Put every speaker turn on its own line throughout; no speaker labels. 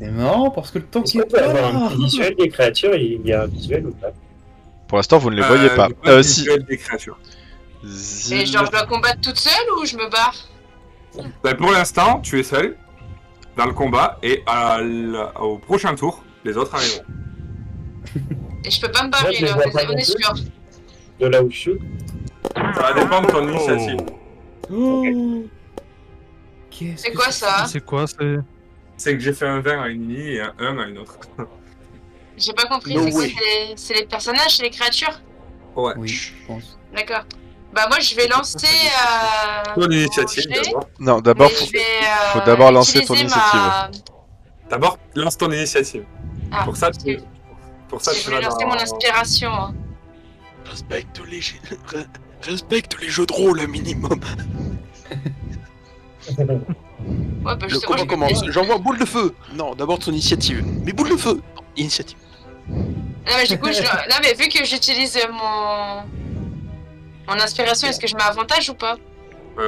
C'est marrant parce que le temps
Est-ce
qui
qu'on
est
peut
pas
avoir un
là.
petit visuel des créatures? Il y a un visuel ou pas?
Pour l'instant, vous ne les voyez pas.
J'ai pas de
Si.
visuel des créatures.
Et genre, je dois combattre toute seule ou je me barre?
Bah, pour l'instant, tu es seul dans le combat et au prochain tour, les autres arriveront.
Et je peux pas me
Moi,
barrer
je les
là,
vois pas
on
non
est
plus.
sûr.
De là où je suis.
Ça va dépendre de ton initiative.
Oh. Qu'est-ce
C'est
que
quoi ça?
C'est quoi, c'est...
C'est que j'ai fait un 20 à une ennemie et un 1 à une autre.
J'ai pas compris,
No
c'est quoi?
way.
C'est les personnages, c'est les créatures?
Ouais.
Oui, je pense.
D'accord. Bah moi je vais lancer
Ton initiative
mon jet,
d'abord.
Non, d'abord,
mais je vais,
faut d'abord lancer ton
utiliser
initiative.
D'abord, lance ton initiative.
Ah,
Pour ça,
parce que
tu
je
vas
vais lancer
dans...
mon inspiration. Hein.
Respecte les jeux de rôle, un minimum.
Ouais, bah
Le
justement,
combat commence. J'envoie boule de feu. Non, d'abord ton initiative. Mais boule de feu. Non, initiative.
Non mais du coup, non mais vu que j'utilise mon inspiration, est-ce que je mets avantage ou pas?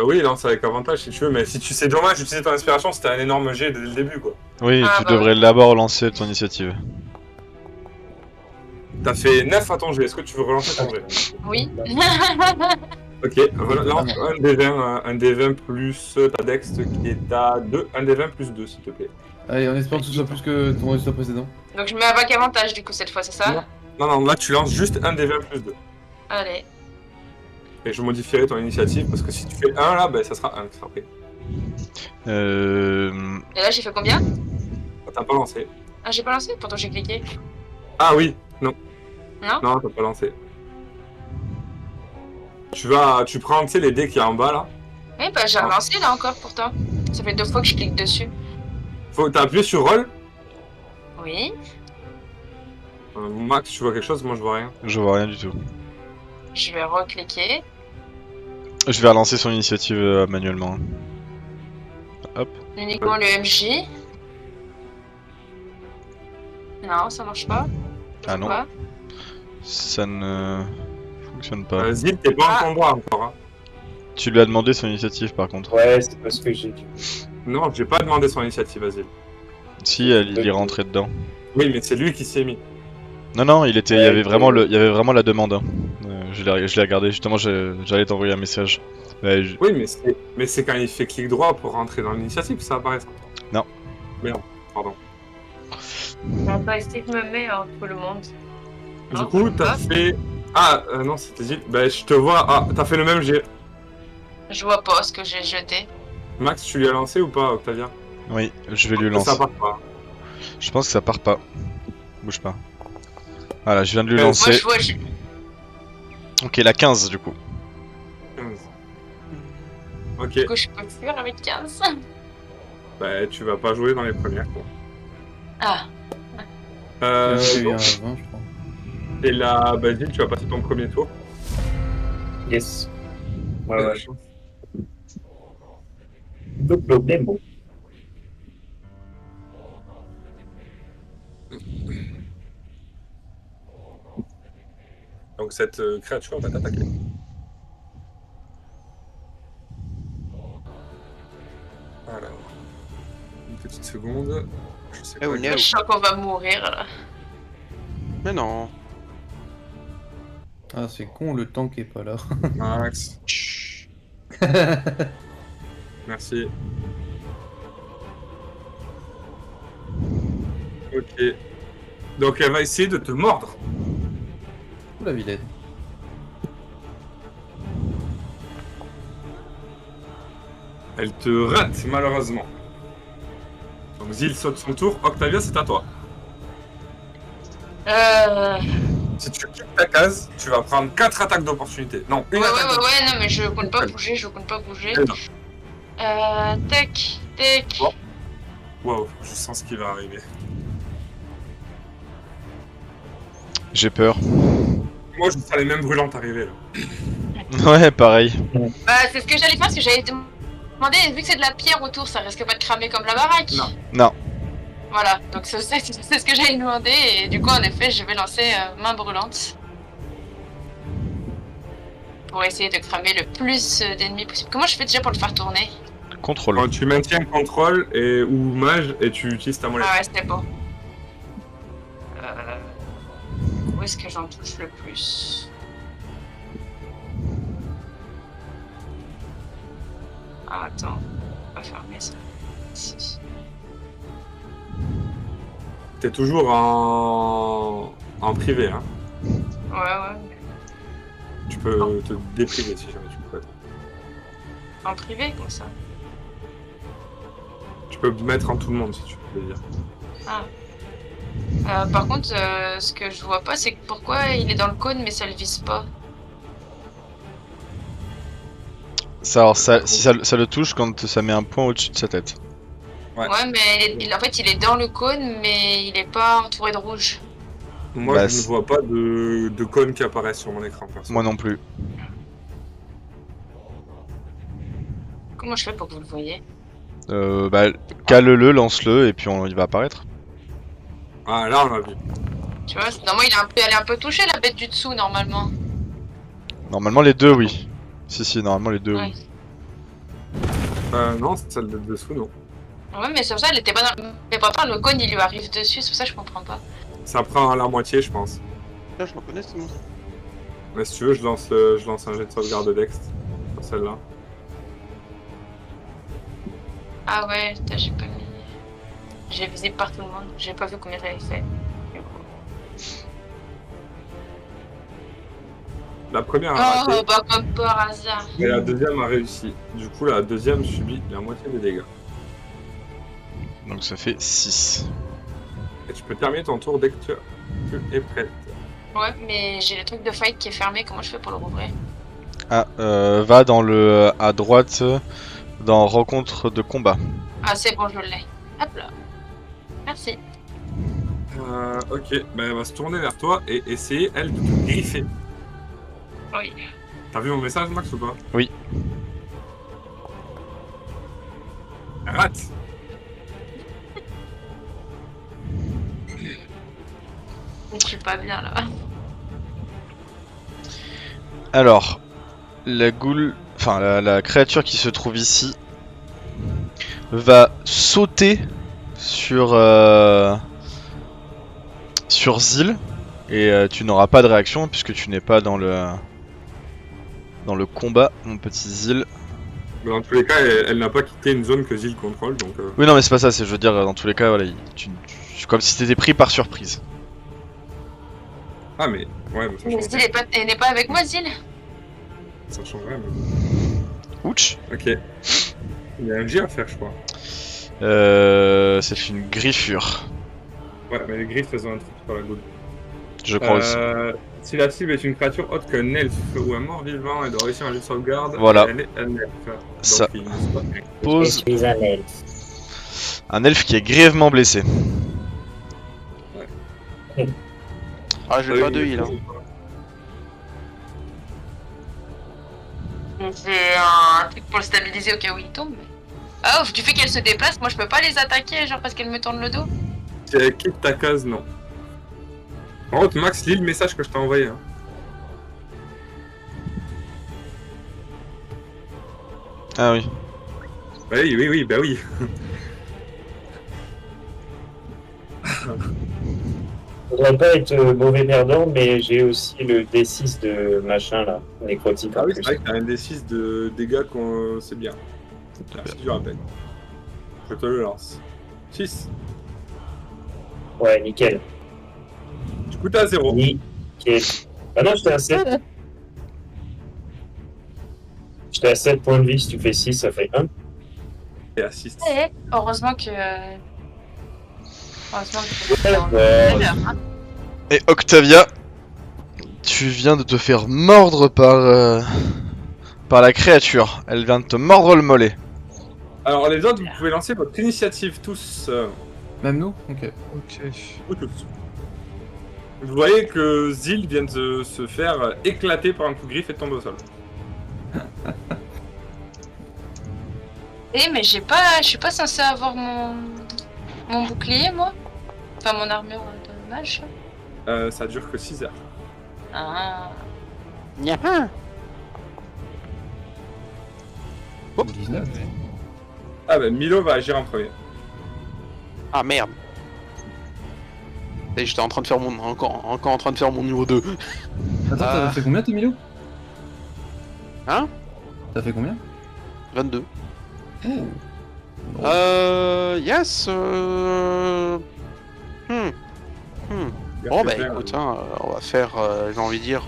Oui, lance avec avantage si tu veux, mais si tu sais dommage d'utiliser ton inspiration, c'était un énorme jet dès le début, quoi.
Oui,
Ah,
tu
bah
devrais d'abord lancer ton initiative.
T'as fait 9 à ton jet, est-ce que tu veux relancer ton jet?
Oui.
Ok, lance un des 20 plus ta dex qui est à 2, un des 20 plus 2 s'il te plaît.
Allez, on espère que ce soit plus que ton résultat précédent.
Donc je mets avec avantage du coup cette fois, c'est ça?
Non, là tu lances juste un des 20 plus 2.
Allez.
Et je modifierai ton initiative parce que si tu fais 1 là, ben ça sera 1 qui sera pris.
Et là j'ai fait combien?
T'as pas lancé.
Ah j'ai pas lancé? Pourtant j'ai cliqué.
Ah oui, non.
Non?
Non, t'as pas lancé. Tu prends, tu sais, les dés qu'il y a en bas là.
Oui bah j'ai relancé là encore pourtant. Ça fait 2 fois que je clique dessus.
T'as appuyé sur roll.
Oui.
Max, tu vois quelque chose? Moi je vois rien.
Je vois rien du tout.
Je vais recliquer.
Je vais relancer son initiative manuellement. Hop.
Uniquement le MJ. Non, ça marche pas.
Ah non.
Pourquoi?
Ça ne fonctionne pas.
Vas-y, t'es pas en combat encore. Hein.
Tu lui as demandé son initiative par contre.
Ouais, c'est parce que j'ai dû.
Non, j'ai pas demandé son initiative, vas-y.
Si, il est rentré dedans.
Oui, mais c'est lui qui s'y est mis.
Non, il y avait vraiment il y avait vraiment la demande. Hein. Je l'ai regardé justement, j'allais t'envoyer un message.
Oui, mais c'est quand il fait clic droit pour rentrer dans l'initiative que ça apparaît.
Non.
Merde, pardon.
Attends, Steve me met entre tout le monde.
Du
Non,
coup, t'as
pas.
fait... Ah, non, c'était dit. Ben, je te vois... Ah, t'as fait le même jet.
Je vois pas ce que j'ai jeté.
Max, tu lui as lancé ou pas, Octavia?
Oui, je vais lui
Ça
lancer.
part pas.
Je pense que ça part pas. Bouge pas. Voilà, je viens de lui
Moi
lancer.
je vois,
Ok, la 15 du coup.
15. Ok,
du coup je peux fuir avec 15.
bah tu vas pas jouer dans les premières, quoi.
Ah,
J'ai eu un
Donc,
20, je crois.
et là, Basile, tu vas passer ton premier tour.
Yes. Ouais. Le problème, bon.
Donc cette créature va t'attaquer. Voilà. Une petite seconde. Je sais pas.
Oh
je
no.
sens qu'on va mourir là.
Mais non.
Ah, c'est con, le tank est pas là.
Max. Merci. Ok. Donc elle va essayer de te mordre.
Ouh la vilaine.
Elle te rate malheureusement. Donc Zil saute son tour. Octavia, c'est à toi. Si tu quittes ta case, tu vas prendre 4 attaques d'opportunité. Non, une
Ouais,
attaque d'opportunité.
non, mais je compte pas bouger, je compte pas bouger.
Elle va.
Tac.
Bon. Wow, je sens ce qui va arriver.
J'ai peur.
Moi, je sens les mêmes brûlantes arriver là.
Ouais, pareil.
Bah, c'est ce que j'allais faire, parce que j'allais demander, vu que c'est de la pierre autour, ça risque pas de cramer comme la baraque.
Non.
Voilà, donc c'est ce que j'allais demander, et du coup, en effet, je vais lancer main brûlante. Pour essayer de cramer le plus d'ennemis possible. Comment je fais déjà pour le faire tourner?
Contrôle.
Quand tu maintiens contrôle ou mage et tu utilises ta molette.
Ah ouais, c'était bon. Où est-ce que j'en touche le plus? Ah, attends, on va fermer ça. Ici.
T'es toujours en privé, hein.
Ouais.
Tu peux te dépriver si jamais tu le souhaites.
En privé, comme ça.
Tu peux mettre en tout le monde si tu veux dire.
Ah. Par contre, ce que je vois pas, c'est que pourquoi il est dans le cône mais ça le vise pas.
Ça, alors, si ça le touche quand ça met un point au-dessus de sa tête.
Ouais.
Ouais, mais en fait, il est dans le cône mais il est pas entouré de rouge.
Moi,
Bah,
je ne vois pas de cône qui apparaît sur mon écran.
Moi non plus.
Comment je fais pour que vous le voyez?
Bah, cale-le, lance-le, et puis il va apparaître.
Ah, là, on l'a vu.
Tu vois, normalement, elle est un peu touchée, la bête du dessous, normalement.
Normalement, les deux, oui. Si, normalement, les deux,
Ouais.
oui.
Non, c'est celle de dessous, non.
Ouais, mais c'est pour ça, elle était pas dans... Mais pourtant, le cône, il lui arrive dessus, c'est pour ça que je comprends pas.
Ça prend à la moitié, je pense.
Là, je reconnais ce monstre.
Mais si tu veux, je lance un jet de sauvegarde d'Ext sur celle-là.
Ah ouais, putain, j'ai pas mis... J'ai visé par tout le monde, j'ai pas vu combien t'avais fait.
La première a
Oh,
raté,
bah comme par hasard.
et la deuxième a réussi. Du coup, la deuxième subit la moitié des dégâts.
Donc ça fait 6.
Et tu peux terminer ton tour dès que tu es prête.
Ouais, mais j'ai le truc de fight qui est fermé, comment je fais pour le rouvrir?
Ah, va dans le... à droite, dans rencontre de combat.
Ah, c'est bon, je l'ai. Hop là. Merci.
Ok, ben elle va se tourner vers toi et essayer, elle, de te griffer.
Oui.
T'as vu mon message, Max, ou pas?
Oui.
Elle rate.
Je suis pas bien là.
Alors, la goule... Enfin, la créature qui se trouve ici va sauter sur Zil, et tu n'auras pas de réaction puisque tu n'es pas dans le combat, mon petit Zil.
Mais dans tous les cas, elle n'a pas quitté une zone que Zil contrôle, donc...
Oui, non, mais c'est pas ça, je veux dire, dans tous les cas, voilà, comme si t'étais pris par surprise.
Ah, mais... Ouais, mais ça
Mais
change
Zil elle n'est pas avec moi, Zil?
Ça change rien, mais...
Ouch.
Ok. Il y a un jet à faire, je crois.
C'est une griffure,
Ouais, mais les griffes, elles ont un truc sur la goule.
je crois aussi.
Si la cible est une créature autre qu'un elfe ou un mort-vivant, elle doit réussir un jet de sauvegarde.
Voilà.
Et elle est un elfe. Donc,
Ça
il ne se passe rien.
Je
Pose
suis un elfe.
un elfe qui est grièvement blessé.
Ah, j'ai pas de heal. Hein.
J'ai un truc pour le stabiliser au cas où il tombe. Ah, du fait qu'elle se déplace, moi je peux pas les attaquer, genre parce qu'elle me tourne le dos.
Si elle quitte ta case, non. Par contre, Max, lis le message que je t'ai envoyé. Hein.
Ah oui.
Bah oui, bah oui.
Je voudrais pas être mauvais perdant, mais j'ai aussi le D6 de machin là, nécrotique
Ah
en
oui,
plus.
c'est vrai que t'as un D6 de dégâts qu'on... C'est bien. Merci du rappel. Je te le lance. 6.
Ouais, nickel.
Du coup, t'es à 0.
Nickel. Ah non, j'étais à 7. J'étais à 7 points de vie, si tu fais 6, ça fait 1.
Et à 6.
Eh, heureusement que... Heureusement que...
Ouais,
Très bien, hein.
Et Octavia, tu viens de te faire mordre par la créature. Elle vient de te mordre le mollet.
Alors, les autres, vous pouvez lancer votre initiative tous.
Même nous? Ok.
Ou tous. Vous voyez que Zil vient de se faire éclater par un coup de griffe et tombe au sol.
Eh, mais je suis pas censé avoir mon bouclier, moi? Enfin, mon armure de mage.
Ça dure que 6 heures.
Ah.
Nya.
19.
Ah bah Milo va agir en premier.
Ah merde. Et j'étais en train de faire mon encore en train de faire mon niveau 2.
Attends, t'as
Ah.
fait combien, Milo?
Hein?
T'as fait combien?
22.
Oh.
Yes. Bon bah écoute, hein, on va faire, j'ai envie de dire.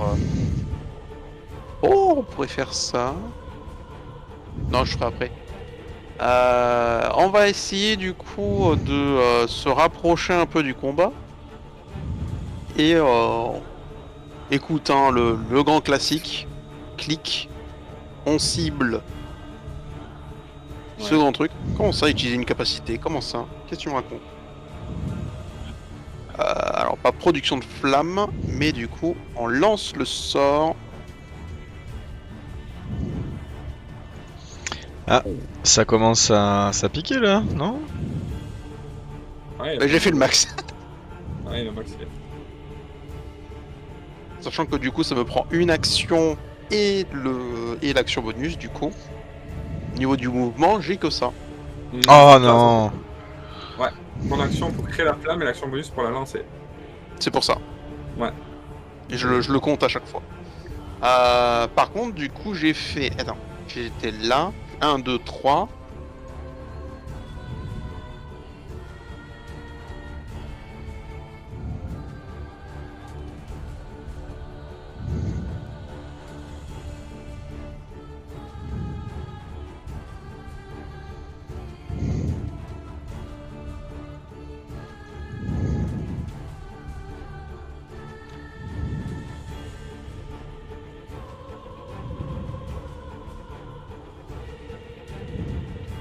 Oh, on pourrait faire ça. Non, je ferai après. On va essayer du coup de se rapprocher un peu du combat. Et écoute, hein, le grand classique, clic, on cible.
Ouais.
Second truc, comment ça utiliser une capacité? Comment ça? Qu'est-ce que tu me racontes? Alors pas production de flammes, mais du coup on lance le sort.
Ça commence à piquer là, non?
Ouais,
Bah, j'ai fait le max.
Ouais, le max.
Sachant que du coup ça me prend une action et l'action bonus du coup. Au niveau du mouvement, j'ai que ça.
Oh non!
Ton action pour créer la flamme et l'action bonus pour la lancer.
C'est pour ça.
Ouais.
Et je le compte à chaque fois. Par contre, du coup, j'ai fait. Attends, j'étais là. 1, 2, 3.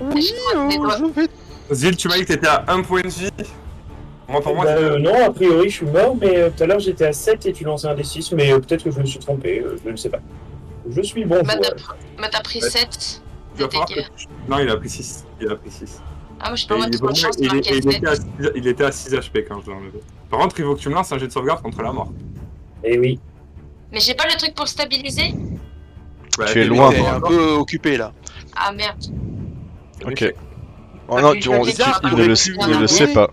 Je croise les doigts.
je vais.
Zil, tu m'as dit que t'étais à 1 point de vie. Moi, pour moi,
Bah,
c'est-
non, a priori, je suis mort, mais tout à l'heure, j'étais à 7 et tu lançais un D6, mais peut-être que je me suis trompé, je ne sais pas. Je suis bon joueur.
Mais t'as pris
Ouais.
7
il
de
va falloir
dégâts.
que- Non, il a pris 6. Il a pris 6.
Ah, moi, je
Et
peux pas
il,
mettre trop de chance de
il
marquer
était à
7.
il était à 6 HP quand je l'ai enlevé. Par contre, il faut que tu me lances un jet de sauvegarde contre la mort.
Eh oui.
Mais j'ai pas le truc pour stabiliser?
Bah,
Tu es
t'es
loin,
T'es
mort,
un
encore.
peu occupé là.
Ah merde.
C'est un
Ok.
échec.
Oh non,
puis je le dis pas,
il
par
ne le,
contre,
il ne le sait pas.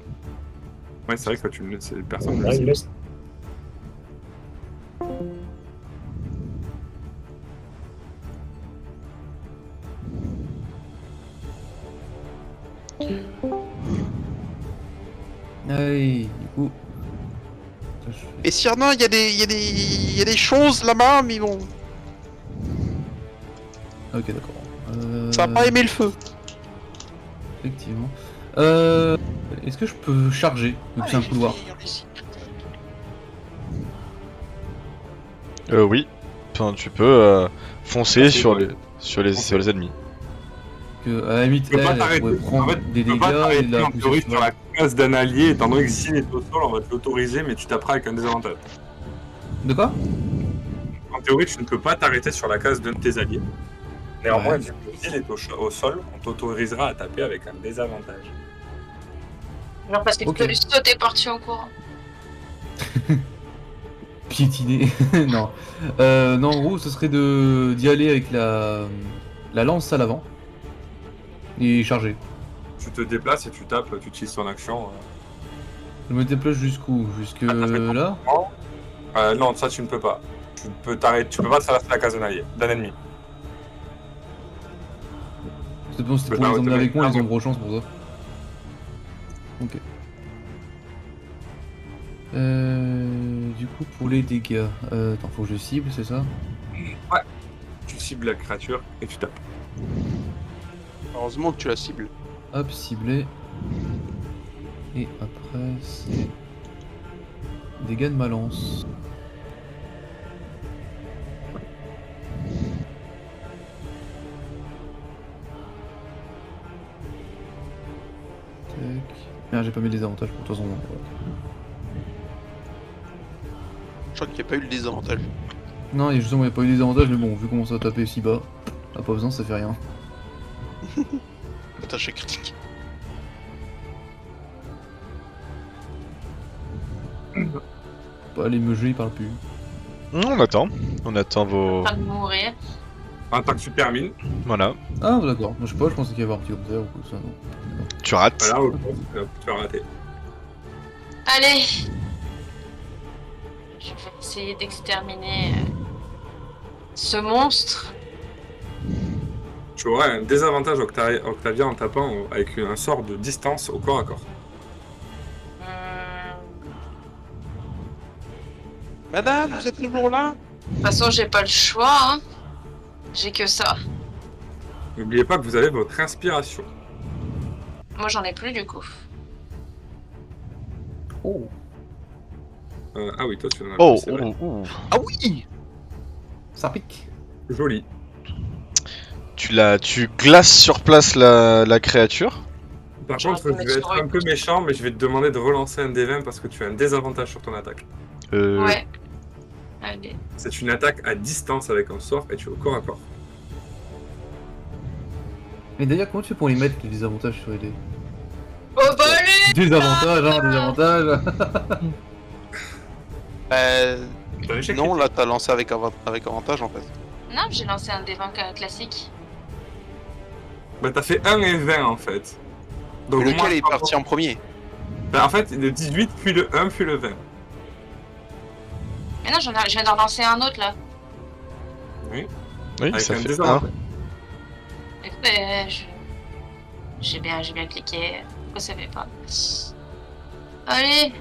Ouais, c'est vrai que tu me laisses personne. ne
Ah,
le
il
sait.
laisse.
Allez, du coup. Ça, je fais-
Et Cyrano, il y a des choses là-bas, mais bon.
Ok, d'accord.
Ça a pas aimé le feu.
Effectivement. Est-ce que je peux charger? Donc c'est un couloir.
Oui. Enfin, tu peux foncer sur les ennemis.
Que, à la limite,
Tu peux pas
elle
t'arrêter.
pourrait prendre
En fait,
des
tu peux
dégâts
pas
et
t'arrêter
la
en
pousser
théorie
sur
sur
elle.
la case d'un allié, étant donné que s'il est au sol, on va te l'autoriser, mais tu taperas avec un désavantage.
De quoi?
En théorie, tu ne peux pas t'arrêter sur la case d'un de tes alliés. Néanmoins,
Ouais.
vu que s'il est au sol, on t'autorisera à taper avec un désavantage.
Non, parce que
Ok.
tu peux lui sauter par-dessus en courant.
Piétiner. Non. Non, en gros, ce serait d'y aller avec la lance à l'avant. Et charger.
Tu te déplaces et tu tapes, tu utilises ton action.
Je me déplace jusqu'où? Jusque
Ah, t'as fait ton
là?
Non, ça tu ne peux pas. Tu peux t'arrêter, tu peux pas traverser la case d'un allié, d'un ennemi.
C'est bon, c'était
Bah,
pour les
t'as-
emmener
t'as-
avec moi,
t'as-
les ombres chance pour ça. Ok. Du coup, pour les dégâts. Attends, faut que je cible, c'est ça?
Tu cibles la créature et tu tapes.
Heureusement que tu la cibles.
Hop, ciblé. Et après, c'est. Dégâts de ma lance. Tac. Merde, j'ai pas mis les avantages pour toute façon.
Je crois qu'il n'y a pas eu le désavantage.
Non, et justement, il n'y a pas eu des avantages, mais bon, vu comment ça a tapé si bas, ah, pas besoin, ça fait rien.
Attaché critique.
Pas les meugeux, ils parlent plus.
On attend vos.
En train de mourir.
En tant que tu termines,
Voilà,
Ah, d'accord. Moi, je sais pas, je pensais qu'il y avait un petit commentaire ou quoi, ça, non.
tu rates.
voilà, tu as raté.
Allez. Je vais essayer d'exterminer ce monstre.
Tu auras un désavantage Octavia en tapant avec un sort de distance au corps à corps.
Madame, vous êtes toujours là?
De toute façon, j'ai pas le choix. Hein. J'ai que ça.
N'oubliez pas que vous avez votre inspiration.
Moi, j'en ai plus du coup.
Oh.
Ah oui, toi tu en as
Oh,
plus, c'est vrai.
Ah oui!
Ça pique.
Joli.
Tu glaces sur place la créature.
Par
J'aurais
contre,
pu
je
mettre
vais
sur
être un peu méchant, mais je vais te demander de relancer un D20 parce que tu as un désavantage sur ton attaque.
Ouais. Allez.
C'est une attaque à distance avec un sort et tu es au corps à corps.
Mais d'ailleurs, comment tu fais pour les mettre les désavantages sur les dés?
Oh bah allez.
Désavantages, hein, désavantages.
T'as un échec
Non, là t'as lancé avec avantage en fait.
Non, j'ai lancé un D20 classique.
Bah t'as fait 1 et 20 en fait. Donc
Mais
au moins,
lequel est parti en premier?
Bah, en fait, le 18, puis le 1, puis le 20.
Mais non, je viens d'en lancer un autre là.
Oui,
Avec
ça
un
fait
désavantage.
1.
Et j'ai bien cliqué. Vous savez pas. Allez.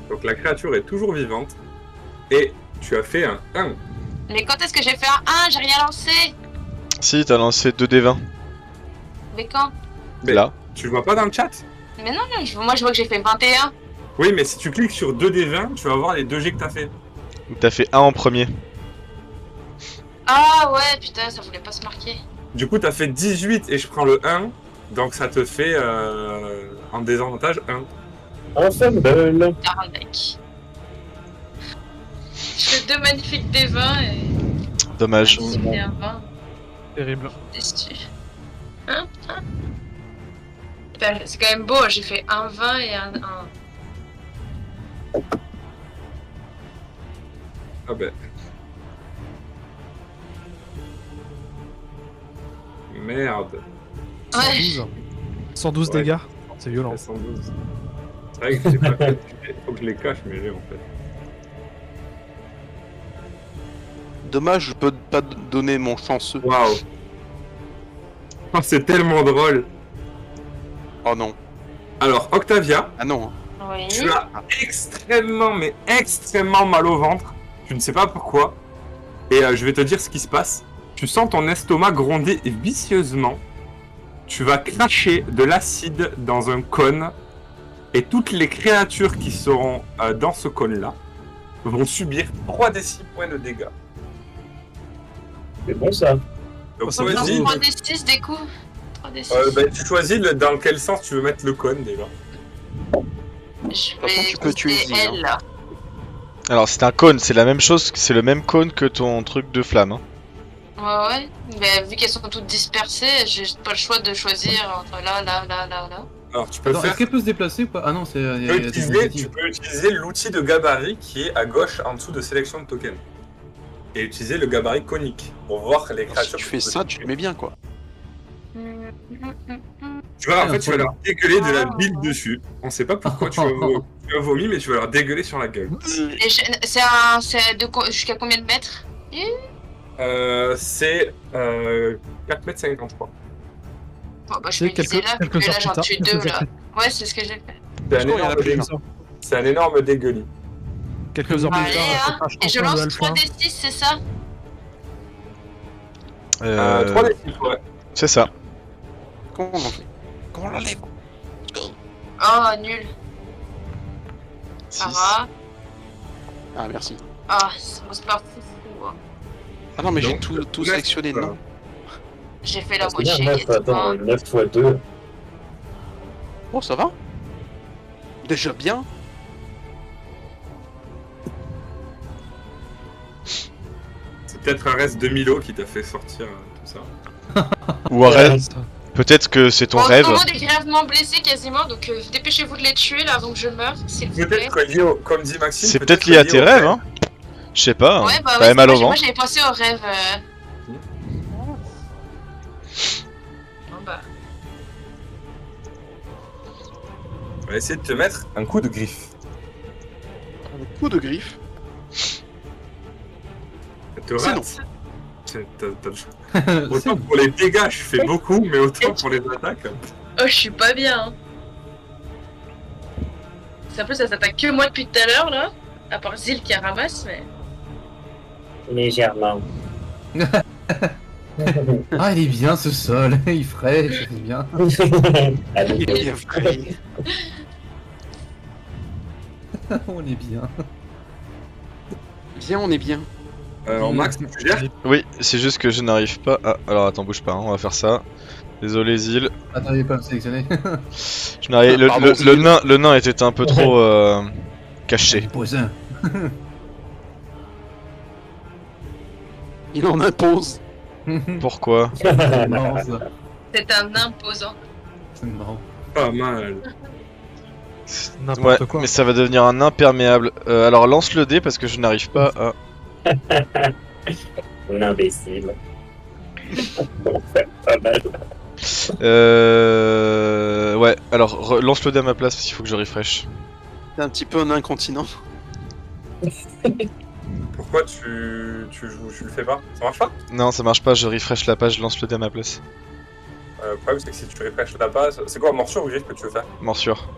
Donc la créature est toujours vivante. Et tu as fait un 1.
Mais quand est-ce que j'ai fait un 1? J'ai rien lancé.
Si, t'as lancé 2d20.
Mais quand?
Mais
Là.
tu le vois pas dans le chat?
Mais non, moi je vois que j'ai fait 21.
Oui, mais si tu cliques sur 2D20, tu vas voir les 2 G que t'as fait.
T'as fait 1 en premier.
Ah ouais, putain, ça voulait pas se marquer.
Du coup, t'as fait 18 et je prends le 1. Donc ça te fait en désavantage 1.
Un fumble.
40. Je fais 2 magnifiques D20 et
Dommage.
un 18 et un 20.
Terrible.
Déçu. Hein? Putain, c'est quand même beau, j'ai fait un 20 et un 1.
Ah ben. Merde.
Ouais.
112. 112
Ouais.
dégâts. C'est violent.
112. C'est vrai que j'ai pas fait. Faut que je les cache, mais j'ai en fait.
Dommage, je peux pas te donner mon chanceux.
Waouh. Oh, c'est tellement drôle.
Oh non.
Alors, Octavia,
Ah non.
Oui.
tu as extrêmement, mais extrêmement mal au ventre. Tu ne sais pas pourquoi. Et je vais te dire ce qui se passe. Tu sens ton estomac gronder vicieusement. Tu vas cracher de l'acide dans un cône. Et toutes les créatures qui seront dans ce cône-là vont subir 3 des 6 points de dégâts.
C'est bon ça.
Donc,
Ça
On
fait
lance
choisis,
3 des 6 des coups. 3 des 6.
tu choisis dans quel sens tu veux mettre le cône déjà.
Je
toute façon,
vais
tu peux tuer
tester
Zee,
elle là.
Alors c'est un cône, c'est la même chose, c'est le même cône que ton truc de flamme. Hein.
Ouais. Mais vu qu'elles sont toutes dispersées, j'ai pas le choix de choisir entre là.
Alors tu peux
Attends,
faire.
est-ce qu'elle peut se déplacer ou pas? Ah non, c'est.
Tu peux utiliser l'outil de gabarit qui est à gauche en dessous de sélection de tokens. Et utiliser le gabarit conique pour voir les
Si
créatures.
tu fais ça, tu le mets bien quoi.
Tu vois, en fait, tu vas leur dégueuler de la
Ah.
bile dessus. On sait pas pourquoi tu as vomi, mais tu vas leur dégueuler sur la gueule.
Et c'est jusqu'à combien de mètres?
C'est 4,50 m, je crois.
Bon bah je
C'est
vais utiliser là,
quelques
parce que là
heures
j'en
plus tard.
tue
quelques
2
heures
là.
plus-
Ouais, c'est ce que j'ai fait.
C'est un,
crois qu'il y en a
énorme
plus,
dé- c'est un énorme dégueulis.
Quelques heures plus
Allez,
tard,
hein.
ça
Et je
change de
lance
Alpha.
3 des 6, c'est ça?
3 des 6, ouais.
C'est ça.
Comment on l'enlève? Comment on l'enlève?
Oh, nul.
Six.
Ça va.
Ah merci.
Ah, c'est pas fou. Hein.
Ah non mais j'ai
Donc,
tout
neuf,
sélectionné,
voilà.
non?
J'ai fait la
C'est bien,
moitié
9, attends,
quasiment.
9 x 2.
Oh ça va? Déjà bien?
C'est peut-être un reste de Milo qui t'a fait sortir tout ça.
Ou un rêve. Peut-être que c'est ton
Bon,
rêve.
tout le monde est gravement blessé quasiment, donc dépêchez-vous de les tuer là avant que je meure, s'il vous plaît.
Peut-être lié au, comme dit Maxime.
C'est peut-être lié à tes rêves, hein. Je sais pas.
Ouais, bah
T'avais
ouais,
mal au
moi
ventre.
j'avais pensé au rêve.
On va essayer de te mettre un coup de griffe.
Un coup de griffe.
Ça te
C'est
rate. Autant pour les dégâts, je fais beaucoup, mais autant pour les attaques.
Oh, je suis pas bien. Hein. C'est un peu, ça s'attaque que moi depuis tout à l'heure, là. À part Zil qui ramasse, mais.
Légèrement.
Ah, il est bien ce sol, il fraîche, c'est bien.
Allez,
Il est bien frais.
On est bien.
Bien, on est bien.
Alors, Max, tu gères?
Oui, c'est juste que je n'arrive pas à... Alors attends, bouge pas, hein, on va faire ça. Désolé Zil.
Attends, il est pas à me sélectionner.
Je n'arrive...
Pardon, Zil.
le nain était un peu trop caché.
Poison.
Il en impose.
Pourquoi?
C'est marrant ça.
C'est un imposant.
C'est marrant.
Pas mal.
N'importe
Ouais,
quoi.
mais ça va devenir un imperméable. Alors lance le dé parce que je n'arrive pas à...
Un imbécile. Pas mal.
Ouais, alors lance le dé à ma place parce qu'il faut que je refresh.
C'est un petit peu un incontinent.
Pourquoi tu le fais pas? Ça marche pas?
Non, ça marche pas, je refresh la page, lance le dé à ma place.
Le problème, c'est que si tu refresh la page. C'est quoi, morsure ou gifle que tu veux faire?
Morsure.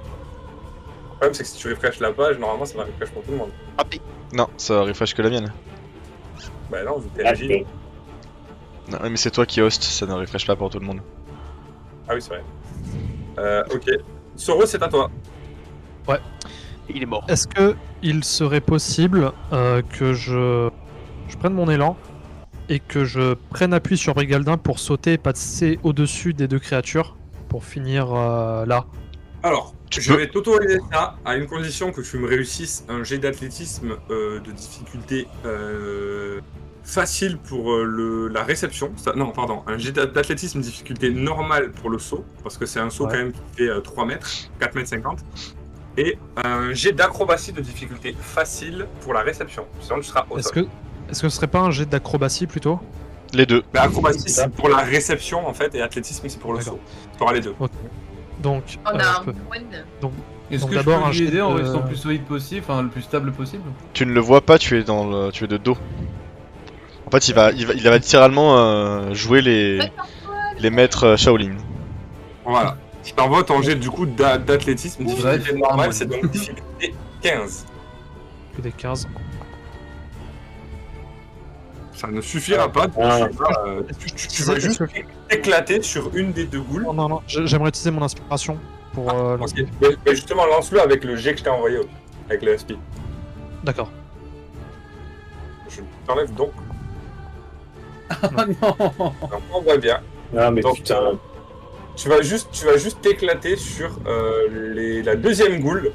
Le problème, c'est que si tu refresh la page, normalement, ça va refresh pour tout le monde.
Raté.
Non, ça refresh que la mienne.
Bah non, vu que t'es
Ah,
agile.
Non, mais c'est toi qui host, ça ne refresh pas pour tout le monde.
Ah oui, c'est vrai. Ok. Soro, c'est à toi.
Il est mort.
Est-ce que il serait possible que je prenne mon élan et que je prenne appui sur Brigaldin pour sauter et passer au-dessus des deux créatures pour finir là?
Alors,
Tu
je
peux-
vais t'autoriser ça à une condition que tu me réussisses un jet d'athlétisme de difficulté facile pour la réception. Non, pardon, un jet d'athlétisme difficulté normale pour le saut, parce que c'est un saut
Ouais.
quand même qui fait 3 mètres, 4 mètres 50. Et un jet d'acrobatie de difficulté facile pour la réception. Sinon, tu seras au
Est-ce
sol.
que ce serait pas un jet d'acrobatie plutôt?
Les deux.
Mais acrobatie, c'est pour la réception en fait, et athlétisme, c'est pour le
D'accord.
saut. Tu auras les deux.
Donc,
On a
je
un
peux-
point.
Est-ce
Donc
que je
d'abord,
peux
un
lui
jet
aider en
de-
restant le plus solide possible, enfin le plus stable possible?
Tu ne le vois pas, tu es de dos. En fait, il va littéralement jouer les maîtres Shaolin.
Voilà. Je t'envoie ton jet du coup d'athlétisme, difficulté
Ouais,
normale,
ouais.
c'est donc difficulté 15.
que des 15.
Ça ne suffira pas, donc
Ah.
tu vas juste éclater sur une des deux goules.
Non, non, non, j'aimerais utiliser mon inspiration pour lancer.
Ok. Mais justement, lance-le avec le jet que je t'ai envoyé, avec le SP.
D'accord.
Je t'enlève donc.
Ah non.
Donc, on voit bien.
Non, mais
Donc,
putain.
Tu vas juste t'éclater sur la deuxième goule.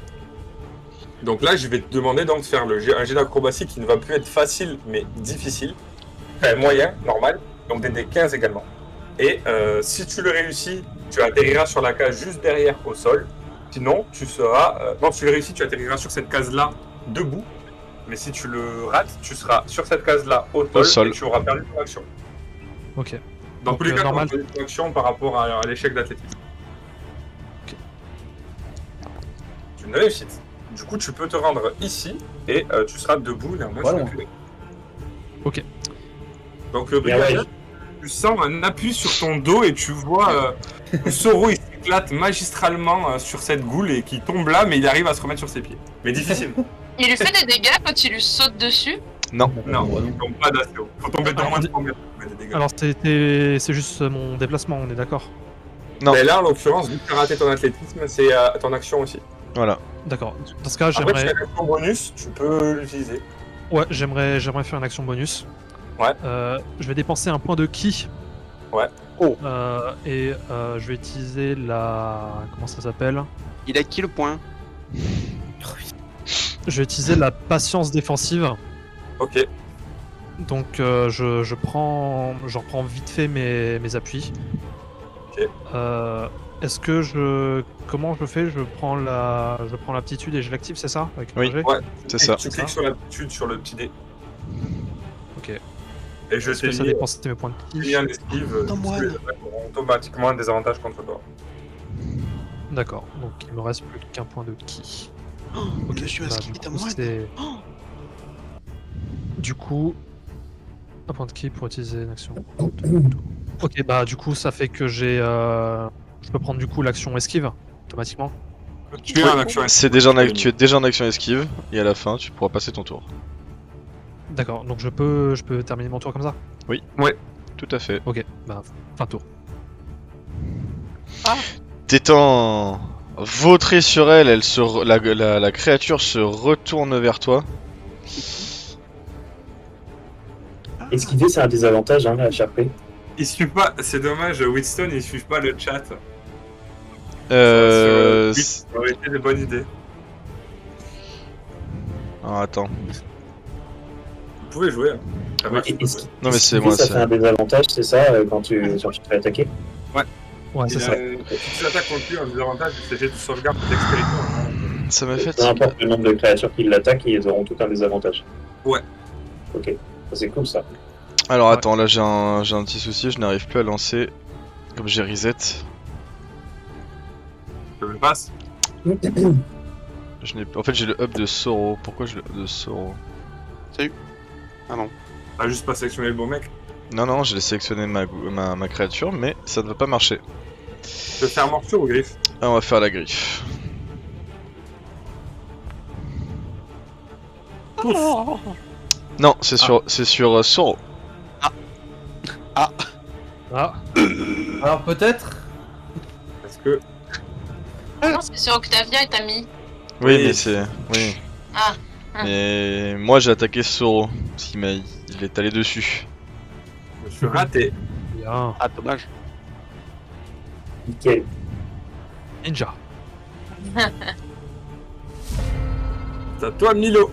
Donc là, je vais te demander donc de faire un jet d'acrobatie qui ne va plus être facile, mais difficile. Enfin, moyen, normal. Donc des 15 également. Et si tu le réussis, tu atterriras sur la case juste derrière au sol. Sinon, tu seras... non, si tu le réussis, tu atterriras sur cette case-là debout. Mais si tu le rates, tu seras sur cette case-là au sol, et tu auras perdu ton action.
Ok.
Dans
Donc,
tous les cas, tu auras
normal.
perdu ton action par rapport à l'échec d'athlétisme.
Ok.
C'est une réussite. Du coup, tu peux te rendre ici et tu seras debout néanmoins
Voilà.
sur le cul.
Ok.
Donc le
Bien,
brigadier,
ouais.
tu sens un appui sur ton dos et tu vois que Soro il s'éclate magistralement sur cette goule et qui tombe là, mais il arrive à se remettre sur ses pieds. Mais difficile.
Il lui fait des dégâts quand il lui saute dessus.
Non,
Ouais,
il tombe pas d'assez haut. Faut tomber de moins de 3 mètres pour mettre des dégâts.
Alors c'est juste mon déplacement, on est d'accord?
Non.
Mais là, en l'occurrence, vu que tu as raté ton athlétisme, c'est ton action aussi.
Voilà.
D'accord. Dans ce cas,
Après, tu
j'aimerais...
as une action bonus, tu peux l'utiliser.
Ouais, j'aimerais faire une action bonus.
Ouais.
Je vais dépenser un point de ki.
Ouais.
Oh.
Et je vais utiliser la... Comment ça s'appelle?
Il a qui le point?
Je vais utiliser la patience défensive.
Ok.
Donc j'en reprends vite fait mes appuis.
Ok.
Est-ce que comment je fais? Je prends l'aptitude et je l'active, c'est ça? Avec
Oui.
un jet
Ouais.
C'est ça.
Tu cliques sur l'aptitude sur le petit dé.
Ok.
Et je
Est-ce que
t'ai
ça
mis
dépense mes points de ki?
un esquive.
Dans moi.
tous les attaques auront automatiquement un désavantage contre toi.
D'accord, donc il me reste plus qu'un point de ki.
Je me suis inscrit
du
à
coup,
moi.
c'est- Du coup, un point de ki pour utiliser une action. Ok, bah du coup ça fait que j'ai... Je peux prendre du coup l'action esquive, automatiquement.
Tu es en action.
C'est déjà tu es déjà en action esquive, et à la fin, tu pourras passer ton tour.
D'accord, donc je peux terminer mon tour comme ça.
Tout à fait.
Ok, bah fin tour.
T'étant vautré sur elle, la créature se retourne vers toi.
Esquiver, c'est un désavantage, hein, à HRP.
Il suit pas, c'est dommage, Whitstone, il suit pas le chat.
Euh...
Ça aurait été de bonnes idées.
Ah, attends.
Vous pouvez jouer. Hein. Ça marche.
Non mais c'est
Esquiver,
moi,
ça fait
c'est...
un désavantage, c'est ça, quand tu te fais attaquer.
Ouais, c'est ça.
Si tu attaques contre lui, un désavantage, c'est jet de sauvegarde de dextérité.
Ça m'a fait...
Peu importe le nombre de créatures qui l'attaquent, ils auront tout un désavantage.
Ouais.
Ok, c'est cool ça.
Alors
Ouais.
attends, là j'ai un petit souci, je n'arrive plus à lancer. Comme j'ai reset.
Je me passe.
En fait j'ai le hub de Soro. Pourquoi j'ai le hub de Soro?
Ah non.
T'as juste pas sélectionné le bon mec.
Non, j'ai sélectionné ma créature, mais ça ne va pas marcher.
Tu veux faire morsure ou griffe?
Ah, on va faire la griffe. Non, c'est sur Soro.
Ah,
Alors peut-être.
Parce que.
Non, c'est sur Octavia et t'as mis.
Oui,
Oui.
mais c'est... Oui.
Ah.
Mais moi j'ai attaqué Soro, parce qu'il il est allé dessus.
Je suis raté.
bien.
Ah, dommage.
Nickel.
Ninja.
C'est à toi, Milo.